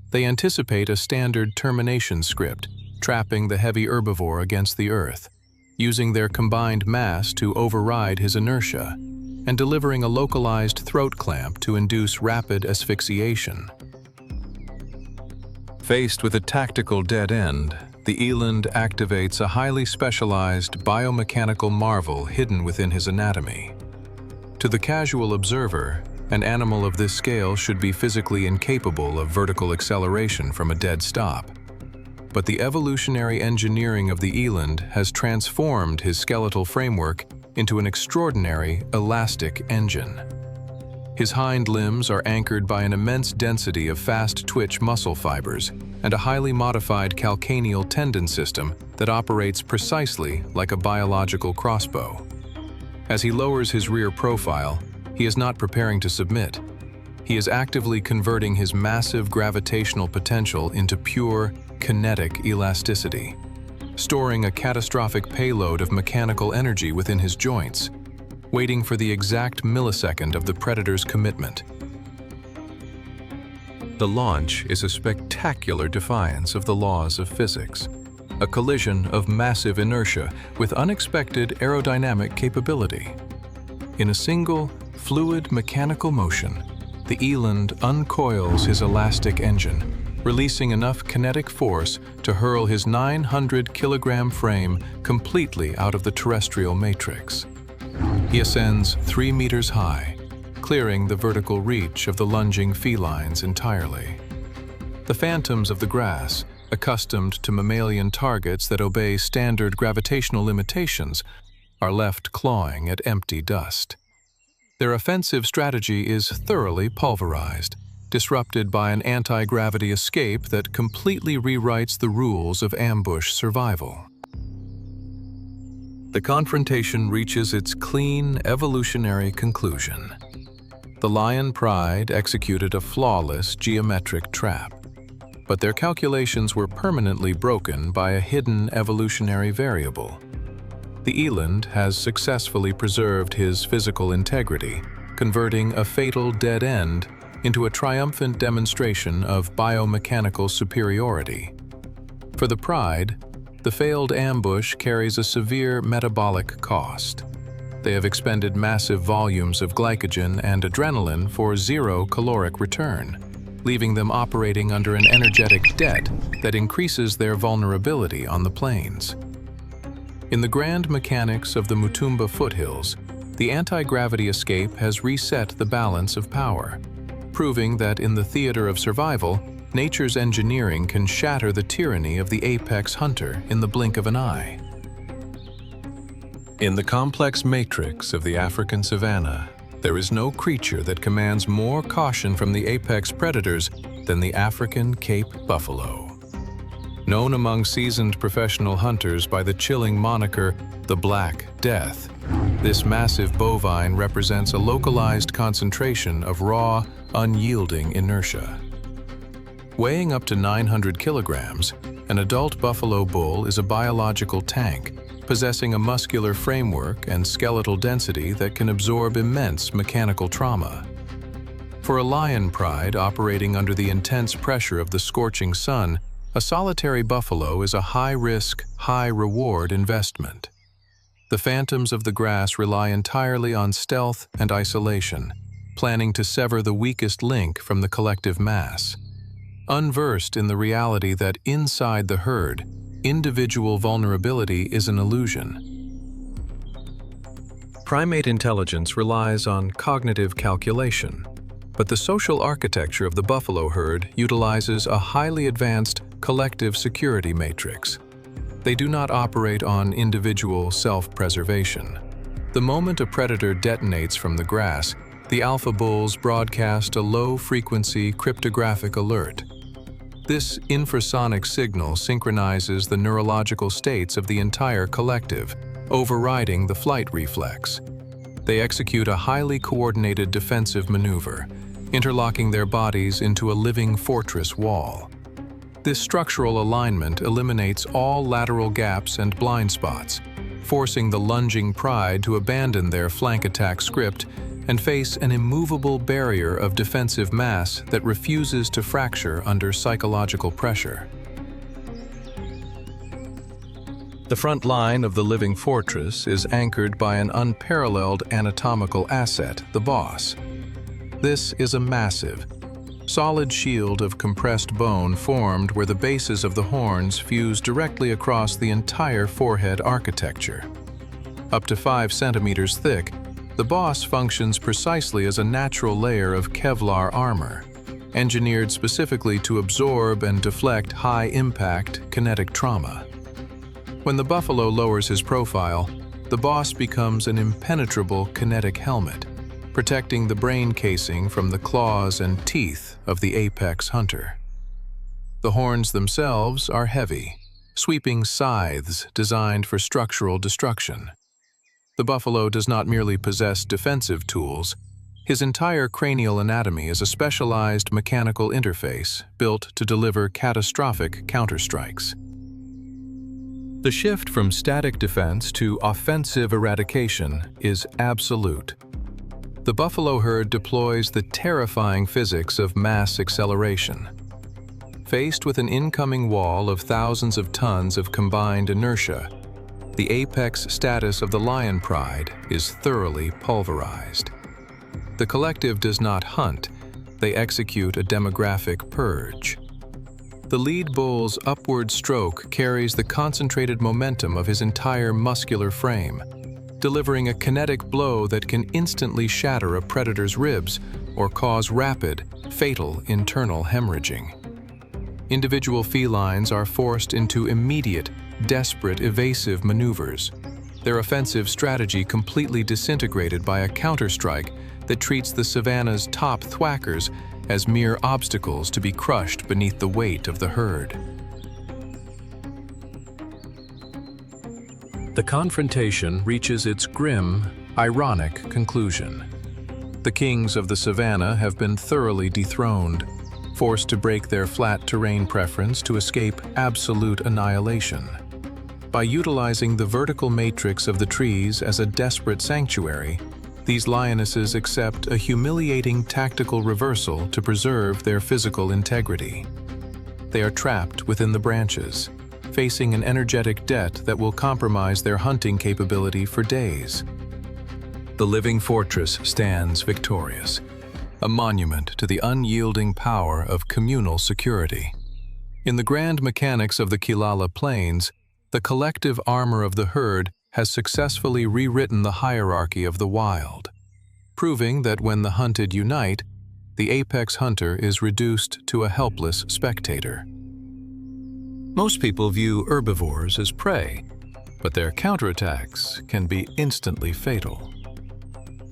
They anticipate a standard termination script, trapping the heavy herbivore against the earth, using their combined mass to override his inertia, and delivering a localized throat clamp to induce rapid asphyxiation. Faced with a tactical dead end, the eland activates a highly specialized biomechanical marvel hidden within his anatomy. To the casual observer, an animal of this scale should be physically incapable of vertical acceleration from a dead stop. But the evolutionary engineering of the eland has transformed his skeletal framework into an extraordinary elastic engine. His hind limbs are anchored by an immense density of fast-twitch muscle fibers and a highly modified calcaneal tendon system that operates precisely like a biological crossbow. As he lowers his rear profile, he is not preparing to submit. He is actively converting his massive gravitational potential into pure, kinetic elasticity, storing a catastrophic payload of mechanical energy within his joints, waiting for the exact millisecond of the predator's commitment. The launch is a spectacular defiance of the laws of physics, a collision of massive inertia with unexpected aerodynamic capability. In a single, fluid mechanical motion, the eland uncoils his elastic engine, releasing enough kinetic force to hurl his 900-kilogram frame completely out of the terrestrial matrix. He ascends 3 meters high, clearing the vertical reach of the lunging felines entirely. The phantoms of the grass, accustomed to mammalian targets that obey standard gravitational limitations, are left clawing at empty dust. Their offensive strategy is thoroughly pulverized, disrupted by an anti-gravity escape that completely rewrites the rules of ambush survival. The confrontation reaches its clean, evolutionary conclusion. The lion pride executed a flawless geometric trap, but their calculations were permanently broken by a hidden evolutionary variable. The eland has successfully preserved his physical integrity, converting a fatal dead end into a triumphant demonstration of biomechanical superiority. For the pride, the failed ambush carries a severe metabolic cost. They have expended massive volumes of glycogen and adrenaline for zero caloric return, leaving them operating under an energetic debt that increases their vulnerability on the plains. In the grand mechanics of the Mutumba foothills, the anti-gravity escape has reset the balance of power, proving that in the theater of survival, nature's engineering can shatter the tyranny of the apex hunter in the blink of an eye. In the complex matrix of the African savanna, there is no creature that commands more caution from the apex predators than the African Cape buffalo. Known among seasoned professional hunters by the chilling moniker, the Black Death, this massive bovine represents a localized concentration of raw, unyielding inertia. Weighing up to 900 kilograms, an adult buffalo bull is a biological tank, possessing a muscular framework and skeletal density that can absorb immense mechanical trauma. For a lion pride operating under the intense pressure of the scorching sun, a solitary buffalo is a high-risk, high-reward investment. The phantoms of the grass rely entirely on stealth and isolation, planning to sever the weakest link from the collective mass. Unversed in the reality that inside the herd, individual vulnerability is an illusion. Primate intelligence relies on cognitive calculation, but the social architecture of the buffalo herd utilizes a highly advanced collective security matrix. They do not operate on individual self-preservation. The moment a predator detonates from the grass, the alpha bulls broadcast a low-frequency cryptographic alert. This infrasonic signal synchronizes the neurological states of the entire collective, overriding the flight reflex. They execute a highly coordinated defensive maneuver, interlocking their bodies into a living fortress wall. This structural alignment eliminates all lateral gaps and blind spots, forcing the lunging pride to abandon their flank attack script and face an immovable barrier of defensive mass that refuses to fracture under psychological pressure. The front line of the living fortress is anchored by an unparalleled anatomical asset, the boss. This is a massive, solid shield of compressed bone formed where the bases of the horns fuse directly across the entire forehead architecture. Up to 5 centimeters thick, the boss functions precisely as a natural layer of Kevlar armor, engineered specifically to absorb and deflect high-impact kinetic trauma. When the buffalo lowers his profile, the boss becomes an impenetrable kinetic helmet, protecting the brain casing from the claws and teeth of the apex hunter. The horns themselves are heavy, sweeping scythes designed for structural destruction. The buffalo does not merely possess defensive tools. His entire cranial anatomy is a specialized mechanical interface built to deliver catastrophic counterstrikes. The shift from static defense to offensive eradication is absolute. The buffalo herd deploys the terrifying physics of mass acceleration. Faced with an incoming wall of thousands of tons of combined inertia, the apex status of the lion pride is thoroughly pulverized. The collective does not hunt, they execute a demographic purge. The lead bull's upward stroke carries the concentrated momentum of his entire muscular frame, delivering a kinetic blow that can instantly shatter a predator's ribs or cause rapid, fatal internal hemorrhaging. Individual felines are forced into immediate, desperate evasive maneuvers, their offensive strategy completely disintegrated by a counterstrike that treats the savanna's top thwackers as mere obstacles to be crushed beneath the weight of the herd. The confrontation reaches its grim, ironic conclusion. The kings of the savanna have been thoroughly dethroned. forced to break their flat terrain preference to escape absolute annihilation. By utilizing the vertical matrix of the trees as a desperate sanctuary, these lionesses accept a humiliating tactical reversal to preserve their physical integrity. They are trapped within the branches, facing an energetic debt that will compromise their hunting capability for days. The living fortress stands victorious, a monument to the unyielding power of communal security. In the grand mechanics of the Kilala Plains, the collective armor of the herd has successfully rewritten the hierarchy of the wild, proving that when the hunted unite, the apex hunter is reduced to a helpless spectator. Most people view herbivores as prey, but their counterattacks can be instantly fatal.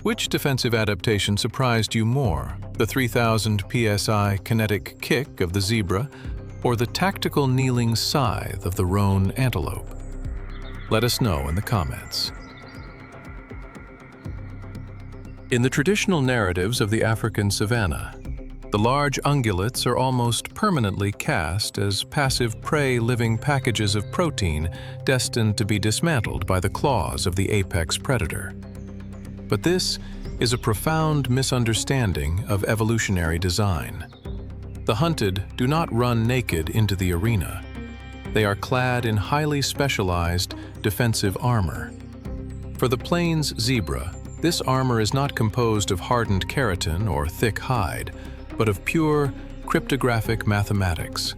Which defensive adaptation surprised you more, the 3,000 psi kinetic kick of the zebra or the tactical kneeling scythe of the roan antelope? Let us know in the comments. In the traditional narratives of the African savanna, the large ungulates are almost permanently cast as passive prey living packages of protein destined to be dismantled by the claws of the apex predator. But this is a profound misunderstanding of evolutionary design. The hunted do not run naked into the arena. They are clad in highly specialized defensive armor. For the plains zebra, this armor is not composed of hardened keratin or thick hide, but of pure cryptographic mathematics.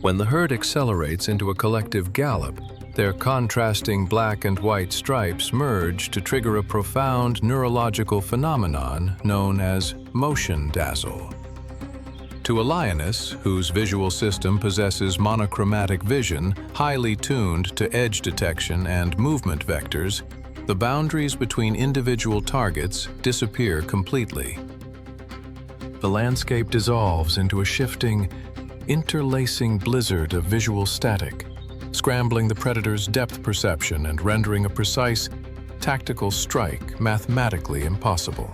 When the herd accelerates into a collective gallop, their contrasting black and white stripes merge to trigger a profound neurological phenomenon known as motion dazzle. To a lioness, whose visual system possesses monochromatic vision, highly tuned to edge detection and movement vectors, the boundaries between individual targets disappear completely. The landscape dissolves into a shifting, interlacing blizzard of visual static, scrambling the predator's depth perception and rendering a precise, tactical strike mathematically impossible.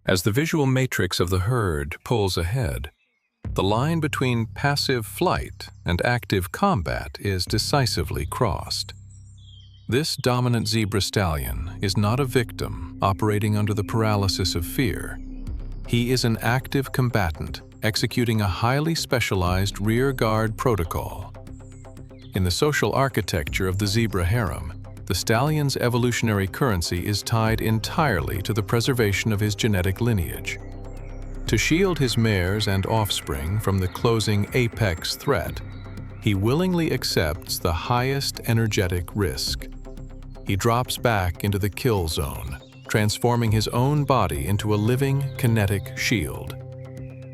As the visual matrix of the herd pulls ahead, the line between passive flight and active combat is decisively crossed. This dominant zebra stallion is not a victim operating under the paralysis of fear. He is an active combatant executing a highly specialized rear guard protocol. In the social architecture of the zebra harem, the stallion's evolutionary currency is tied entirely to the preservation of his genetic lineage. To shield his mares and offspring from the closing apex threat, he willingly accepts the highest energetic risk. He drops back into the kill zone, transforming his own body into a living kinetic shield.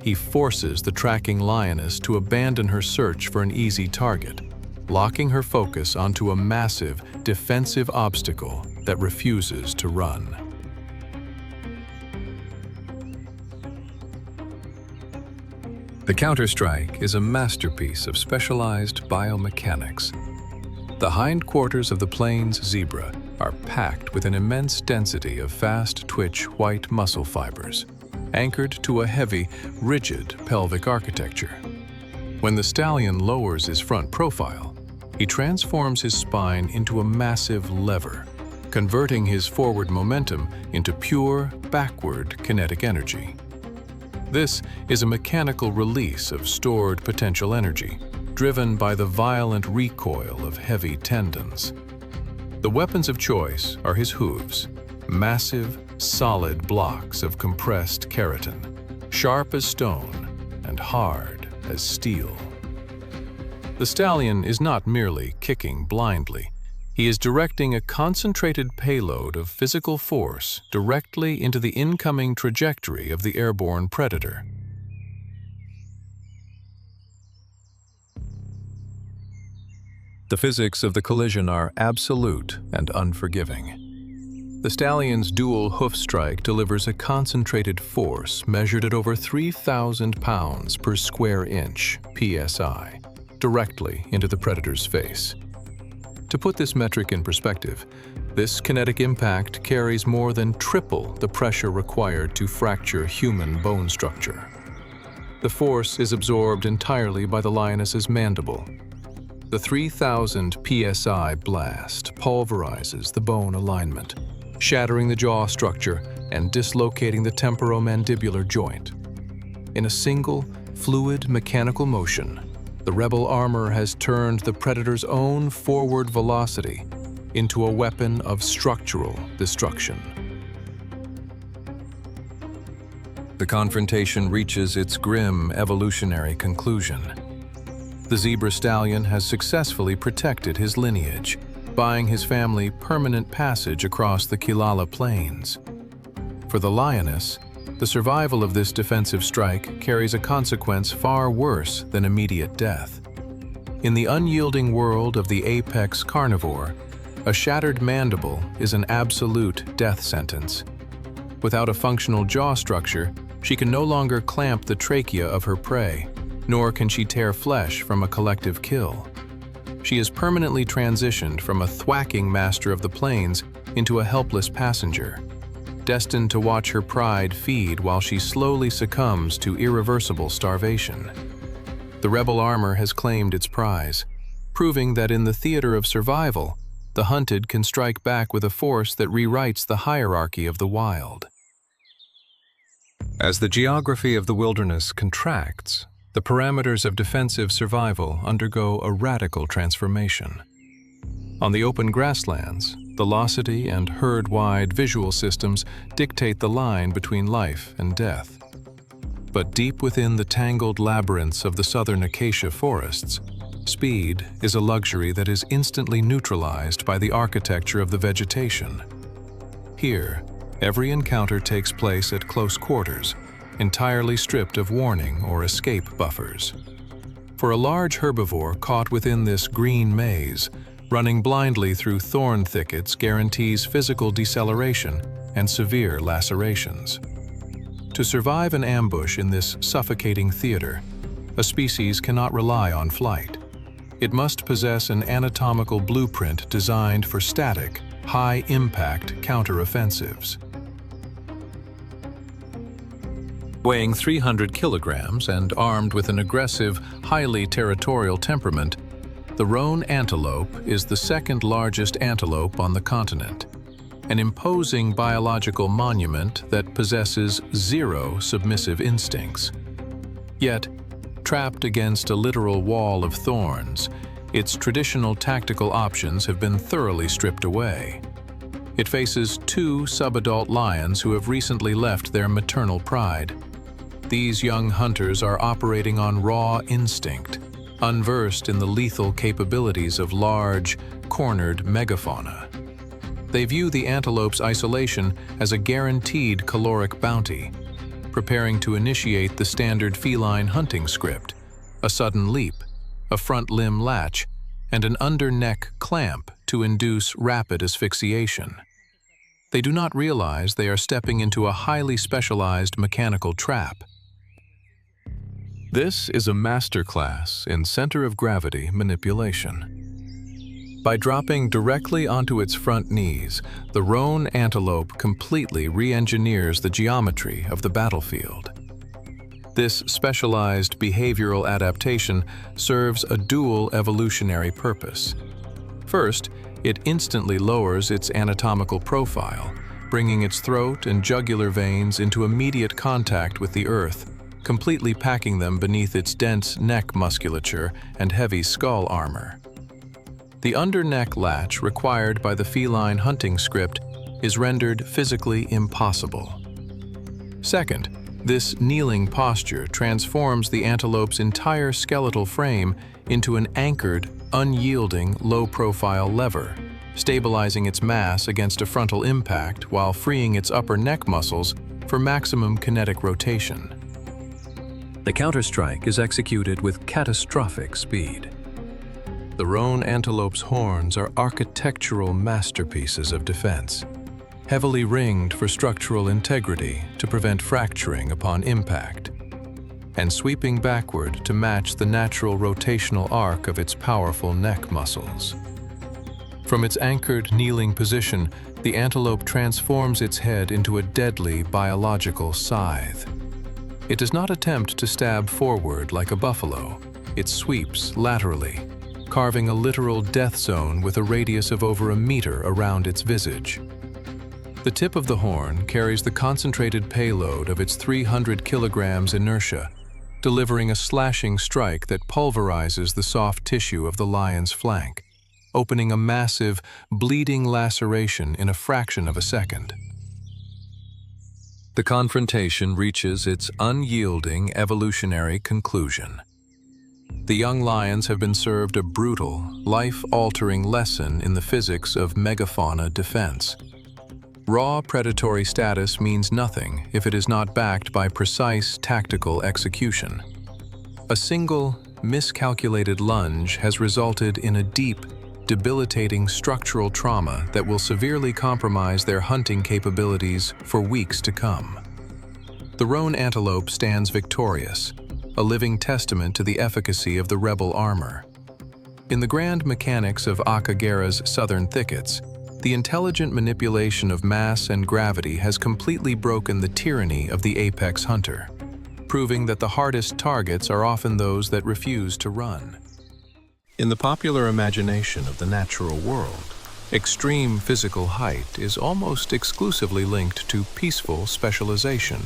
He forces the tracking lioness to abandon her search for an easy target, locking her focus onto a massive defensive obstacle that refuses to run. The counterstrike is a masterpiece of specialized biomechanics. The hindquarters of the plains zebra are packed with an immense density of fast-twitch white muscle fibers, anchored to a heavy, rigid pelvic architecture. When the stallion lowers his front profile, he transforms his spine into a massive lever, converting his forward momentum into pure, backward kinetic energy. This is a mechanical release of stored potential energy, driven by the violent recoil of heavy tendons. The weapons of choice are his hooves, massive, solid blocks of compressed keratin, sharp as stone and hard as steel. The stallion is not merely kicking blindly. He is directing a concentrated payload of physical force directly into the incoming trajectory of the airborne predator. The physics of the collision are absolute and unforgiving. The stallion's dual hoof strike delivers a concentrated force measured at over 3,000 pounds per square inch, psi, directly into the predator's face. To put this metric in perspective, This kinetic impact carries more than triple the pressure required to fracture human bone structure. The force is absorbed entirely by the lioness's mandible. The 3,000 psi blast pulverizes the bone alignment, shattering the jaw structure and dislocating the temporomandibular joint. In a single, fluid mechanical motion, the rebel armor has turned the predator's own forward velocity into a weapon of structural destruction. The confrontation reaches its grim evolutionary conclusion. The zebra stallion has successfully protected his lineage, buying his family permanent passage across the Kilala Plains. For the lioness, the survival of this defensive strike carries a consequence far worse than immediate death. In the unyielding world of the apex carnivore, a shattered mandible is an absolute death sentence. Without a functional jaw structure, she can no longer clamp the trachea of her prey, nor can she tear flesh from a collective kill. She is permanently transitioned from a thwacking master of the plains into a helpless passenger, destined to watch her pride feed while she slowly succumbs to irreversible starvation. The rebel armor has claimed its prize, proving that in the theater of survival, the hunted can strike back with a force that rewrites the hierarchy of the wild. As the geography of the wilderness contracts, the parameters of defensive survival undergo a radical transformation. On the open grasslands, velocity and herd-wide visual systems dictate the line between life and death. But deep within the tangled labyrinths of the southern acacia forests, speed is a luxury that is instantly neutralized by the architecture of the vegetation. Here, every encounter takes place at close quarters, entirely stripped of warning or escape buffers. For a large herbivore caught within this green maze, running blindly through thorn thickets guarantees physical deceleration and severe lacerations. To survive an ambush in this suffocating theater, a species cannot rely on flight. It must possess an anatomical blueprint designed for static, high-impact counteroffensives. Weighing 300 kilograms and armed with an aggressive, highly territorial temperament, the roan antelope is the second largest antelope on the continent, an imposing biological monument that possesses zero submissive instincts. Yet, trapped against a literal wall of thorns, its traditional tactical options have been thoroughly stripped away. It faces two subadult lions who have recently left their maternal pride. These young hunters are operating on raw instinct, unversed in the lethal capabilities of large, cornered megafauna. They view the antelope's isolation as a guaranteed caloric bounty, preparing to initiate the standard feline hunting script: a sudden leap, a front limb latch, and an under-neck clamp to induce rapid asphyxiation. They do not realize they are stepping into a highly specialized mechanical trap. This is a masterclass in center of gravity manipulation. By dropping directly onto its front knees, the roan antelope completely re-engineers the geometry of the battlefield. This specialized behavioral adaptation serves a dual evolutionary purpose. First, it instantly lowers its anatomical profile, bringing its throat and jugular veins into immediate contact with the earth, completely packing them beneath its dense neck musculature and heavy skull armor. The underneck latch required by the feline hunting script is rendered physically impossible. Second, this kneeling posture transforms the antelope's entire skeletal frame into an anchored, unyielding, low-profile lever, stabilizing its mass against a frontal impact while freeing its upper neck muscles for maximum kinetic rotation. The counterstrike is executed with catastrophic speed. The roan antelope's horns are architectural masterpieces of defense, heavily ringed for structural integrity to prevent fracturing upon impact, and sweeping backward to match the natural rotational arc of its powerful neck muscles. From its anchored, kneeling position, the antelope transforms its head into a deadly biological scythe. It does not attempt to stab forward like a buffalo. It sweeps laterally, carving a literal death zone with a radius of over a meter around its visage. The tip of the horn carries the concentrated payload of its 300 kilograms inertia, delivering a slashing strike that pulverizes the soft tissue of the lion's flank, opening a massive, bleeding laceration in a fraction of a second. The confrontation reaches its unyielding evolutionary conclusion. The young lions have been served a brutal, life-altering lesson in the physics of megafauna defense. Raw predatory status means nothing if it is not backed by precise tactical execution. A single, miscalculated lunge has resulted in a deep, debilitating structural trauma that will severely compromise their hunting capabilities for weeks to come. The roan antelope stands victorious, a living testament to the efficacy of the rebel armor. In the grand mechanics of Akagera's southern thickets, the intelligent manipulation of mass and gravity has completely broken the tyranny of the apex hunter, proving that the hardest targets are often those that refuse to run. In the popular imagination of the natural world, extreme physical height is almost exclusively linked to peaceful specialization.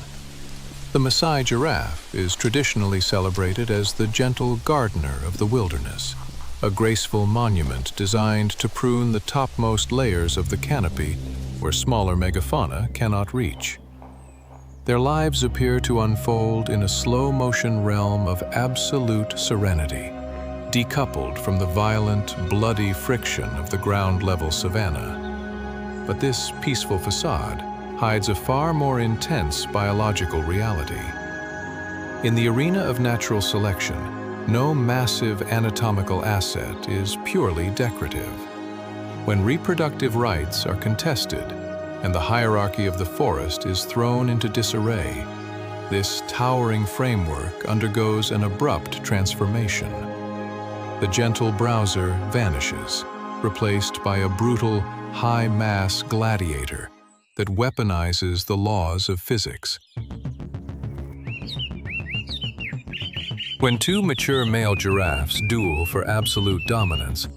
The Masai giraffe is traditionally celebrated as the gentle gardener of the wilderness, a graceful monument designed to prune the topmost layers of the canopy where smaller megafauna cannot reach. Their lives appear to unfold in a slow-motion realm of absolute serenity, decoupled from the violent, bloody friction of the ground-level savanna. But this peaceful facade hides a far more intense biological reality. In the arena of natural selection, no massive anatomical asset is purely decorative. When reproductive rights are contested and the hierarchy of the forest is thrown into disarray, this towering framework undergoes an abrupt transformation. The gentle browser vanishes, replaced by a brutal, high-mass gladiator that weaponizes the laws of physics. When two mature male giraffes duel for absolute dominance,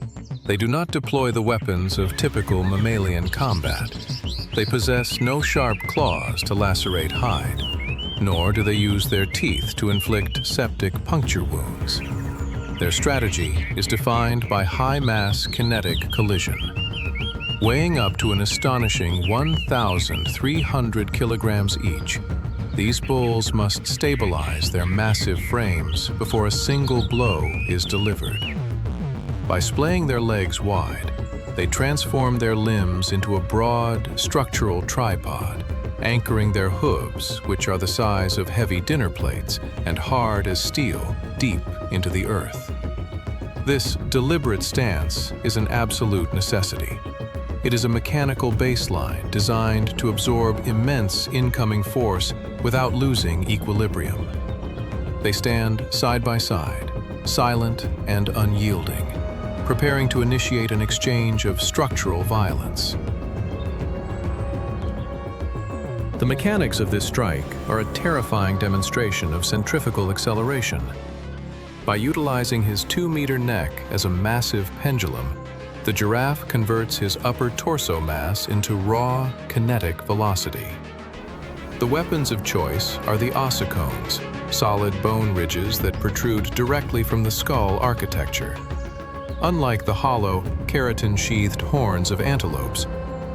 they do not deploy the weapons of typical mammalian combat. They possess no sharp claws to lacerate hide, nor do they use their teeth to inflict septic puncture wounds. Their strategy is defined by high-mass kinetic collision. Weighing up to an astonishing 1,300 kilograms each, these bulls must stabilize their massive frames before a single blow is delivered. By splaying their legs wide, they transform their limbs into a broad, structural tripod, anchoring their hooves, which are the size of heavy dinner plates and hard as steel, deep into the earth. This deliberate stance is an absolute necessity. It is a mechanical baseline designed to absorb immense incoming force without losing equilibrium. They stand side by side, silent and unyielding, preparing to initiate an exchange of structural violence. The mechanics of this strike are a terrifying demonstration of centrifugal acceleration. By utilizing his 2-meter neck as a massive pendulum, the giraffe converts his upper torso mass into raw, kinetic velocity. The weapons of choice are the ossicones, solid bone ridges that protrude directly from the skull architecture. Unlike the hollow, keratin-sheathed horns of antelopes,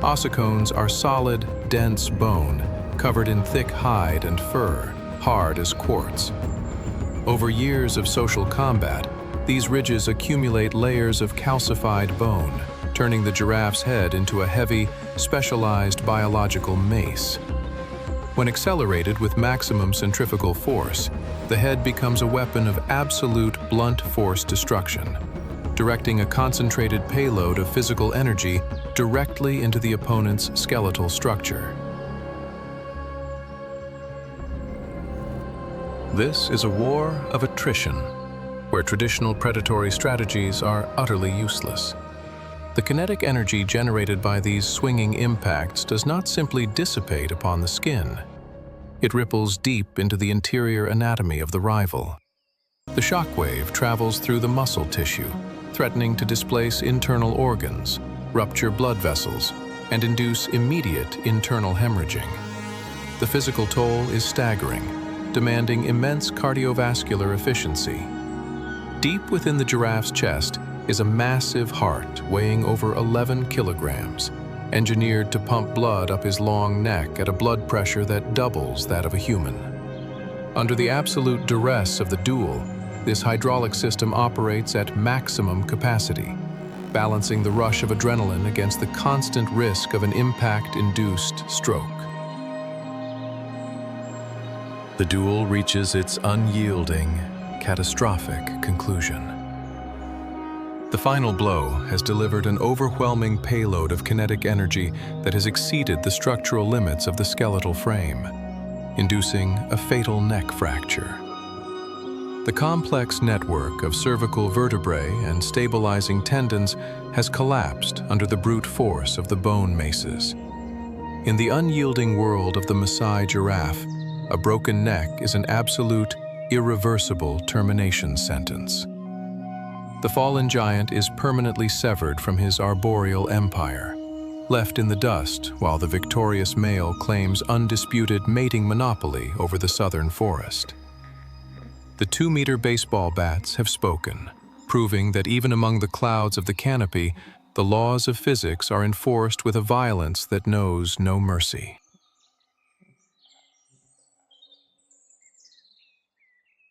ossicones are solid, dense bone, covered in thick hide and fur, hard as quartz. Over years of social combat, these ridges accumulate layers of calcified bone, turning the giraffe's head into a heavy, specialized biological mace. When accelerated with maximum centrifugal force, the head becomes a weapon of absolute blunt force destruction, directing a concentrated payload of physical energy directly into the opponent's skeletal structure. This is a war of attrition, where traditional predatory strategies are utterly useless. The kinetic energy generated by these swinging impacts does not simply dissipate upon the skin. It ripples deep into the interior anatomy of the rival. The shockwave travels through the muscle tissue, threatening to displace internal organs, rupture blood vessels, and induce immediate internal hemorrhaging. The physical toll is staggering, demanding immense cardiovascular efficiency. Deep within the giraffe's chest is a massive heart weighing over 11 kilograms, engineered to pump blood up his long neck at a blood pressure that doubles that of a human. Under the absolute duress of the duel, this hydraulic system operates at maximum capacity, balancing the rush of adrenaline against the constant risk of an impact-induced stroke. The duel reaches its unyielding, catastrophic conclusion. The final blow has delivered an overwhelming payload of kinetic energy that has exceeded the structural limits of the skeletal frame, inducing a fatal neck fracture. The complex network of cervical vertebrae and stabilizing tendons has collapsed under the brute force of the bone maces. In the unyielding world of the Masai giraffe, a broken neck is an absolute, irreversible termination sentence. The fallen giant is permanently severed from his arboreal empire, left in the dust while the victorious male claims undisputed mating monopoly over the southern forest. The 2-meter baseball bats have spoken, proving that even among the clouds of the canopy, the laws of physics are enforced with a violence that knows no mercy.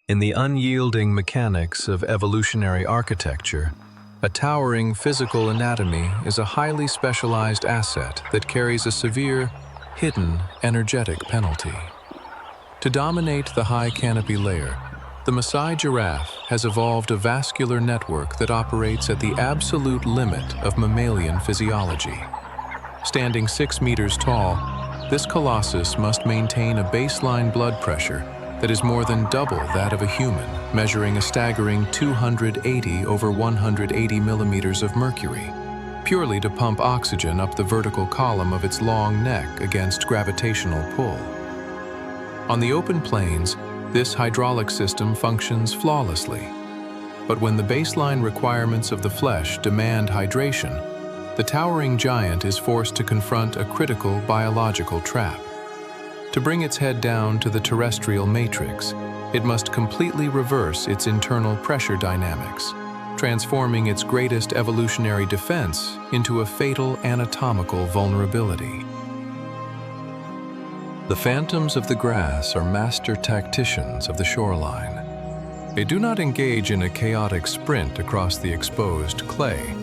In the unyielding mechanics of evolutionary architecture, a towering physical anatomy is a highly specialized asset that carries a severe, hidden, energetic penalty. To dominate the high canopy layer, the Masai giraffe has evolved a vascular network that operates at the absolute limit of mammalian physiology. Standing 6 meters tall, this colossus must maintain a baseline blood pressure that is more than double that of a human, measuring a staggering 280 over 180 millimeters of mercury, purely to pump oxygen up the vertical column of its long neck against gravitational pull. On the open plains, this hydraulic system functions flawlessly. But when the baseline requirements of the flesh demand hydration, the towering giant is forced to confront a critical biological trap. To bring its head down to the terrestrial matrix, it must completely reverse its internal pressure dynamics, transforming its greatest evolutionary defense into a fatal anatomical vulnerability. The phantoms of the grass are master tacticians of the shoreline. They do not engage in a chaotic sprint across the exposed clay,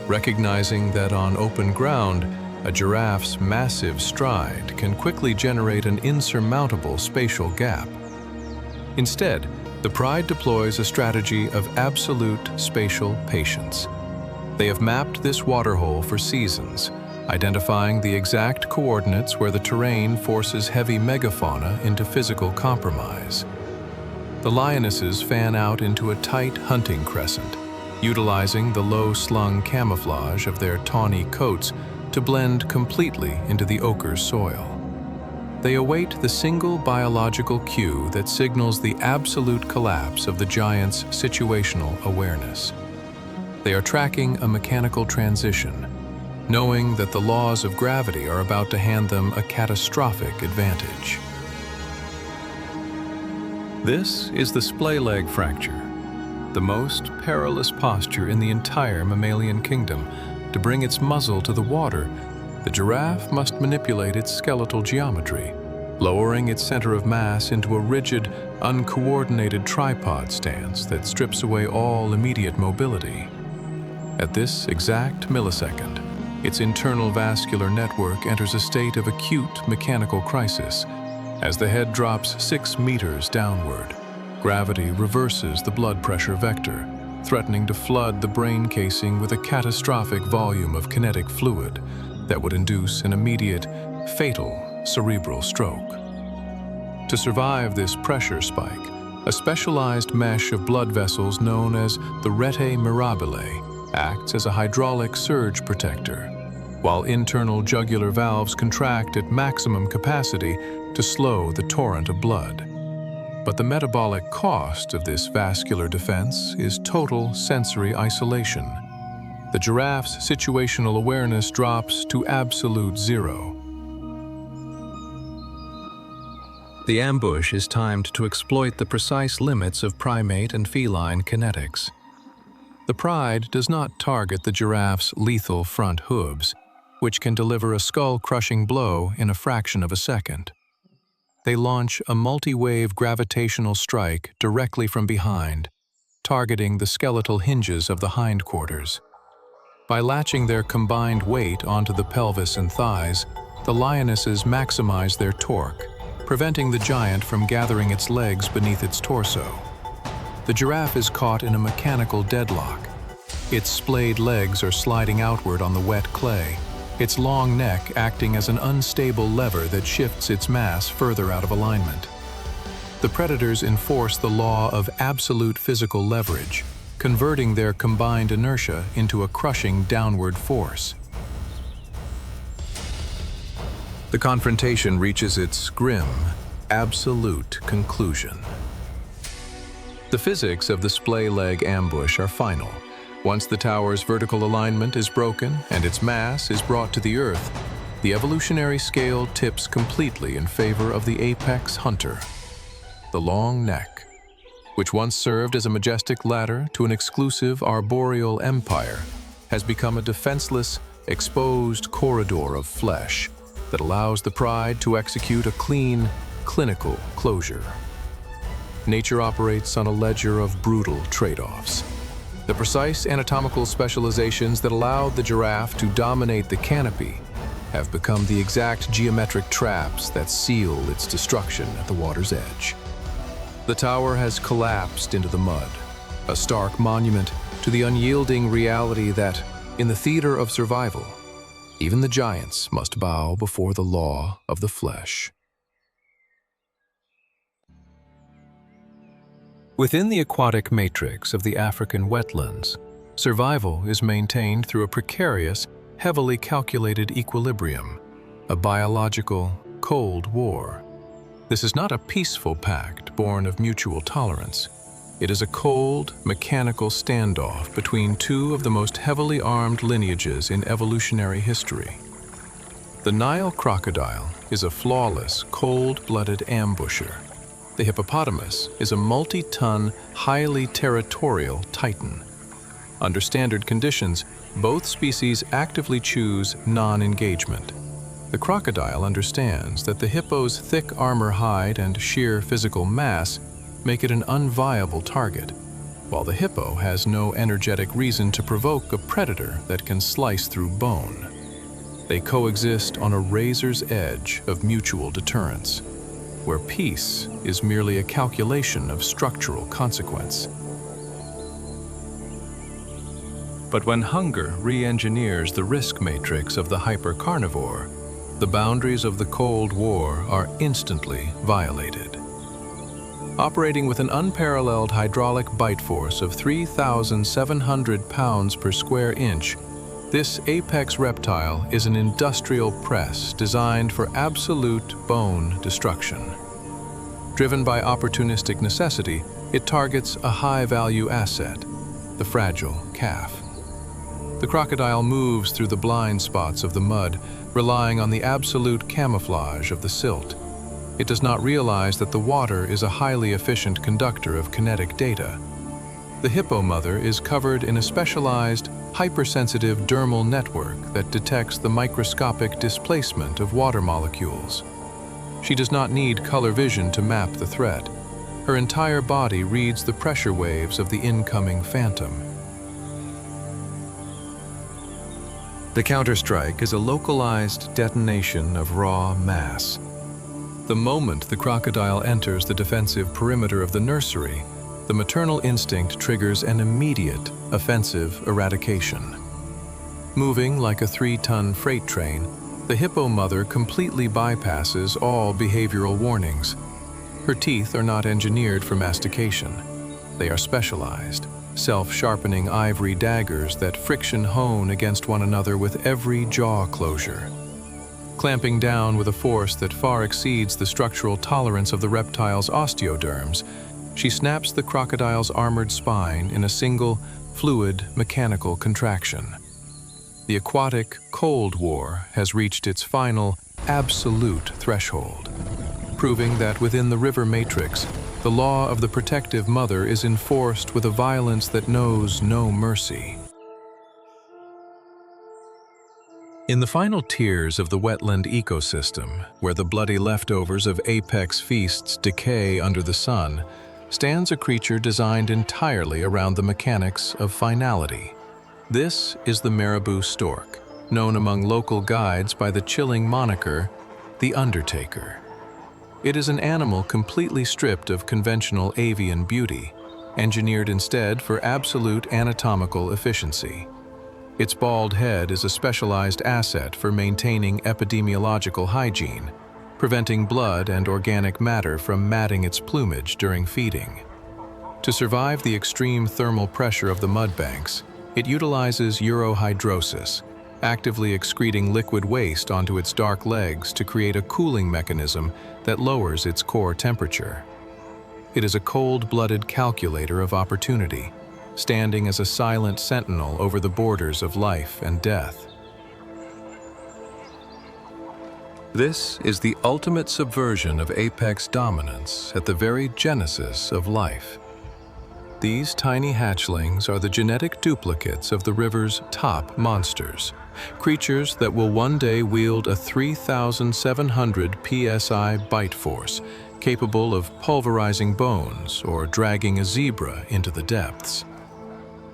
recognizing that on open ground, a giraffe's massive stride can quickly generate an insurmountable spatial gap. Instead, the pride deploys a strategy of absolute spatial patience. They have mapped this waterhole for seasons, identifying the exact coordinates where the terrain forces heavy megafauna into physical compromise. The lionesses fan out into a tight hunting crescent, utilizing the low-slung camouflage of their tawny coats to blend completely into the ochre soil. They await the single biological cue that signals the absolute collapse of the giant's situational awareness. They are tracking a mechanical transition, knowing that the laws of gravity are about to hand them a catastrophic advantage. This is the splay leg fracture, the most perilous posture in the entire mammalian kingdom. To bring its muzzle to the water, the giraffe must manipulate its skeletal geometry, lowering its center of mass into a rigid, uncoordinated tripod stance that strips away all immediate mobility. At this exact millisecond, its internal vascular network enters a state of acute mechanical crisis. As the head drops 6 meters downward, gravity reverses the blood pressure vector, threatening to flood the brain casing with a catastrophic volume of kinetic fluid that would induce an immediate, fatal cerebral stroke. To survive this pressure spike, a specialized mesh of blood vessels known as the rete mirabile acts as a hydraulic surge protector, while internal jugular valves contract at maximum capacity to slow the torrent of blood. But the metabolic cost of this vascular defense is total sensory isolation. The giraffe's situational awareness drops to absolute zero. The ambush is timed to exploit the precise limits of primate and feline kinetics. The pride does not target the giraffe's lethal front hooves, which can deliver a skull-crushing blow in a fraction of a second. They launch a multi-wave gravitational strike directly from behind, targeting the skeletal hinges of the hindquarters. By latching their combined weight onto the pelvis and thighs, the lionesses maximize their torque, preventing the giant from gathering its legs beneath its torso. The giraffe is caught in a mechanical deadlock. Its splayed legs are sliding outward on the wet clay, its long neck acting as an unstable lever that shifts its mass further out of alignment. The predators enforce the law of absolute physical leverage, converting their combined inertia into a crushing downward force. The confrontation reaches its grim, absolute conclusion. The physics of the splay leg ambush are final. Once the tower's vertical alignment is broken and its mass is brought to the earth, the evolutionary scale tips completely in favor of the apex hunter. The long neck, which once served as a majestic ladder to an exclusive arboreal empire, has become a defenseless, exposed corridor of flesh that allows the pride to execute a clean, clinical closure. Nature operates on a ledger of brutal trade-offs. The precise anatomical specializations that allowed the giraffe to dominate the canopy have become the exact geometric traps that seal its destruction at the water's edge. The tower has collapsed into the mud, a stark monument to the unyielding reality that, in the theater of survival, even the giants must bow before the law of the flesh. Within the aquatic matrix of the African wetlands, survival is maintained through a precarious, heavily calculated equilibrium, a biological Cold War. This is not a peaceful pact born of mutual tolerance. It is a cold, mechanical standoff between two of the most heavily armed lineages in evolutionary history. The Nile crocodile is a flawless, cold-blooded ambusher. The hippopotamus is a multi-ton, highly territorial titan. Under standard conditions, both species actively choose non-engagement. The crocodile understands that the hippo's thick armor hide and sheer physical mass make it an unviable target, while the hippo has no energetic reason to provoke a predator that can slice through bone. They coexist on a razor's edge of mutual deterrence, where peace is merely a calculation of structural consequence. But when hunger re-engineers the risk matrix of the hypercarnivore, the boundaries of the Cold War are instantly violated. Operating with an unparalleled hydraulic bite force of 3,700 pounds per square inch, this apex reptile is an industrial press designed for absolute bone destruction. Driven by opportunistic necessity, it targets a high-value asset, the fragile calf. The crocodile moves through the blind spots of the mud, relying on the absolute camouflage of the silt. It does not realize that the water is a highly efficient conductor of kinetic data. The hippo mother is covered in a specialized, hypersensitive dermal network that detects the microscopic displacement of water molecules. She does not need color vision to map the threat. Her entire body reads the pressure waves of the incoming phantom. The counterstrike is a localized detonation of raw mass. The moment the crocodile enters the defensive perimeter of the nursery, the maternal instinct triggers an immediate offensive eradication. Moving like a 3-ton freight train, the hippo mother completely bypasses all behavioral warnings. Her teeth are not engineered for mastication. They are specialized, self-sharpening ivory daggers that friction hone against one another with every jaw closure. Clamping down with a force that far exceeds the structural tolerance of the reptile's osteoderms, she snaps the crocodile's armored spine in a single, fluid, mechanical contraction. The aquatic Cold War has reached its final, absolute threshold, proving that within the river matrix, the law of the protective mother is enforced with a violence that knows no mercy. In the final tiers of the wetland ecosystem, where the bloody leftovers of apex feasts decay under the sun, stands a creature designed entirely around the mechanics of finality. This is the marabou stork, known among local guides by the chilling moniker, the Undertaker. It is an animal completely stripped of conventional avian beauty, engineered instead for absolute anatomical efficiency. Its bald head is a specialized asset for maintaining epidemiological hygiene, preventing blood and organic matter from matting its plumage during feeding. To survive the extreme thermal pressure of the mudbanks, it utilizes urohydrosis, actively excreting liquid waste onto its dark legs to create a cooling mechanism that lowers its core temperature. It is a cold-blooded calculator of opportunity, standing as a silent sentinel over the borders of life and death. This is the ultimate subversion of apex dominance at the very genesis of life. These tiny hatchlings are the genetic duplicates of the river's top monsters, creatures that will one day wield a 3,700 psi bite force, capable of pulverizing bones or dragging a zebra into the depths.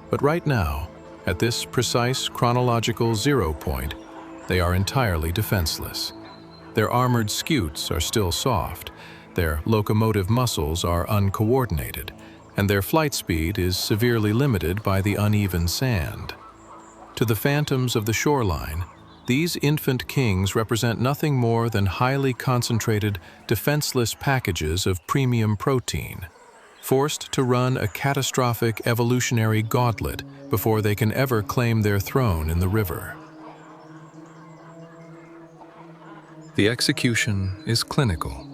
But right now, at this precise chronological zero point, they are entirely defenseless. Their armored scutes are still soft, their locomotive muscles are uncoordinated, and their flight speed is severely limited by the uneven sand. To the phantoms of the shoreline, these infant kings represent nothing more than highly concentrated, defenseless packages of premium protein, forced to run a catastrophic evolutionary gauntlet before they can ever claim their throne in the river. The execution is clinical,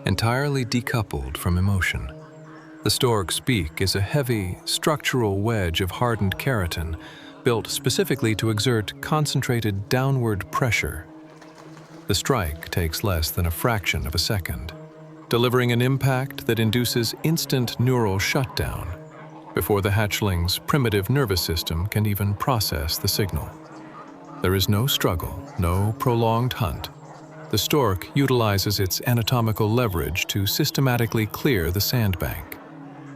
entirely decoupled from emotion. The stork's beak is a heavy, structural wedge of hardened keratin built specifically to exert concentrated downward pressure. The strike takes less than a fraction of a second, delivering an impact that induces instant neural shutdown before the hatchling's primitive nervous system can even process the signal. There is no struggle, no prolonged hunt. The stork utilizes its anatomical leverage to systematically clear the sandbank,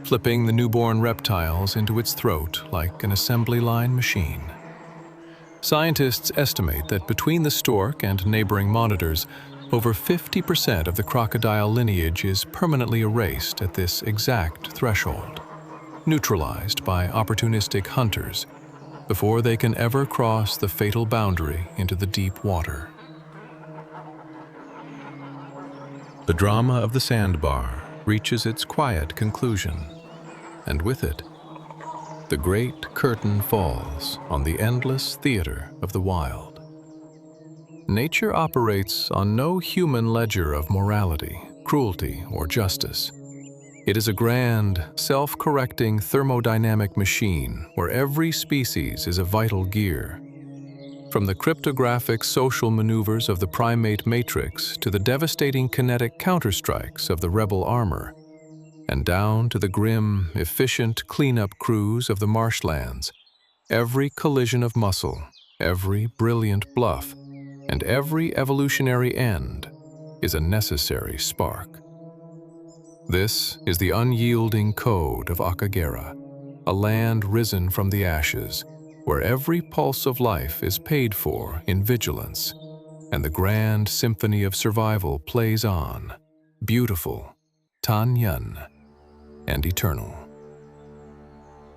flipping the newborn reptiles into its throat like an assembly line machine. Scientists estimate that between the stork and neighboring monitors, over 50% of the crocodile lineage is permanently erased at this exact threshold, neutralized by opportunistic hunters before they can ever cross the fatal boundary into the deep water. The drama of the sandbar reaches its quiet conclusion, and with it, the great curtain falls on the endless theater of the wild. Nature operates on no human ledger of morality, cruelty, or justice. It is a grand, self-correcting thermodynamic machine where every species is a vital gear. From the cryptographic social maneuvers of the primate matrix to the devastating kinetic counterstrikes of the rebel armor, and down to the grim, efficient cleanup crews of the marshlands, every collision of muscle, every brilliant bluff, and every evolutionary end is a necessary spark. This is the unyielding code of Akagera, a land risen from the ashes, where every pulse of life is paid for in vigilance, and the grand symphony of survival plays on, beautiful, Tanyan, and eternal.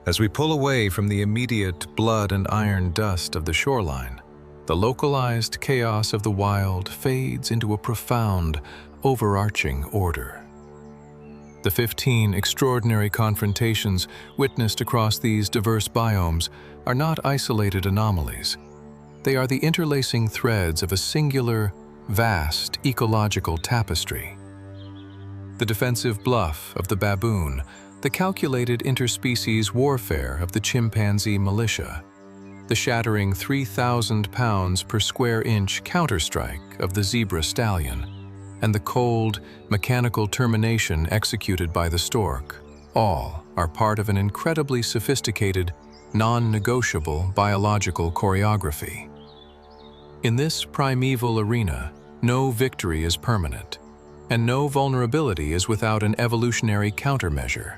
As we pull away from the immediate blood and iron dust of the shoreline, the localized chaos of the wild fades into a profound, overarching order. The 15 extraordinary confrontations witnessed across these diverse biomes are not isolated anomalies. They are the interlacing threads of a singular, vast ecological tapestry. The defensive bluff of the baboon, the calculated interspecies warfare of the chimpanzee militia, the shattering 3,000 pounds per square inch counterstrike of the zebra stallion, and the cold, mechanical termination executed by the stork, all are part of an incredibly sophisticated, non-negotiable biological choreography. In this primeval arena, no victory is permanent, and no vulnerability is without an evolutionary countermeasure.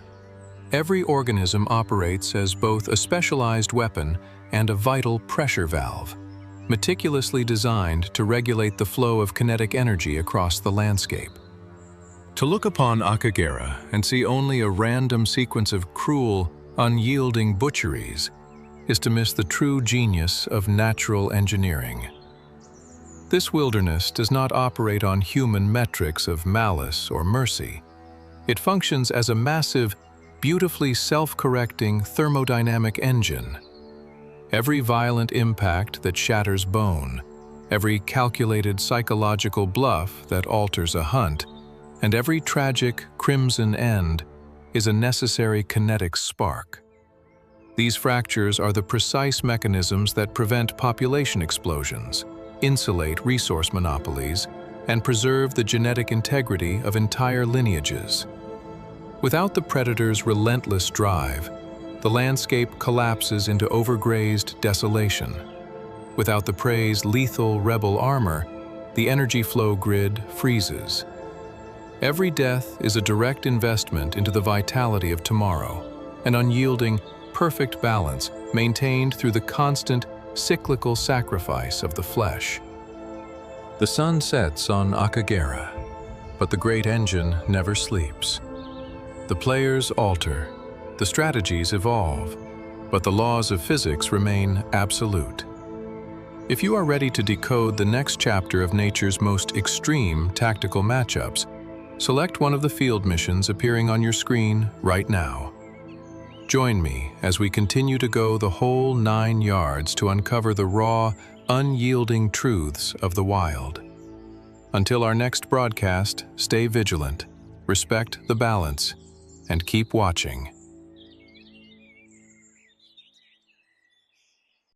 Every organism operates as both a specialized weapon and a vital pressure valve, meticulously designed to regulate the flow of kinetic energy across the landscape. To look upon Akagera and see only a random sequence of cruel, unyielding butcheries is to miss the true genius of natural engineering. This wilderness does not operate on human metrics of malice or mercy. It functions as a massive, beautifully self-correcting thermodynamic engine. Every violent impact that shatters bone, every calculated psychological bluff that alters a hunt, and every tragic crimson end is a necessary kinetic spark. These fractures are the precise mechanisms that prevent population explosions, insulate resource monopolies, and preserve the genetic integrity of entire lineages. Without the predator's relentless drive, the landscape collapses into overgrazed desolation. Without the prey's lethal rebel armor, the energy flow grid freezes. Every death is a direct investment into the vitality of tomorrow, an unyielding, perfect balance maintained through the constant, cyclical sacrifice of the flesh. The sun sets on Akagera, but the great engine never sleeps. The players alter, the strategies evolve, but the laws of physics remain absolute. If you are ready to decode the next chapter of nature's most extreme tactical matchups, select one of the field missions appearing on your screen right now. Join me as we continue to go the whole 9 yards to uncover the raw, unyielding truths of the wild. Until our next broadcast, stay vigilant, respect the balance, and keep watching.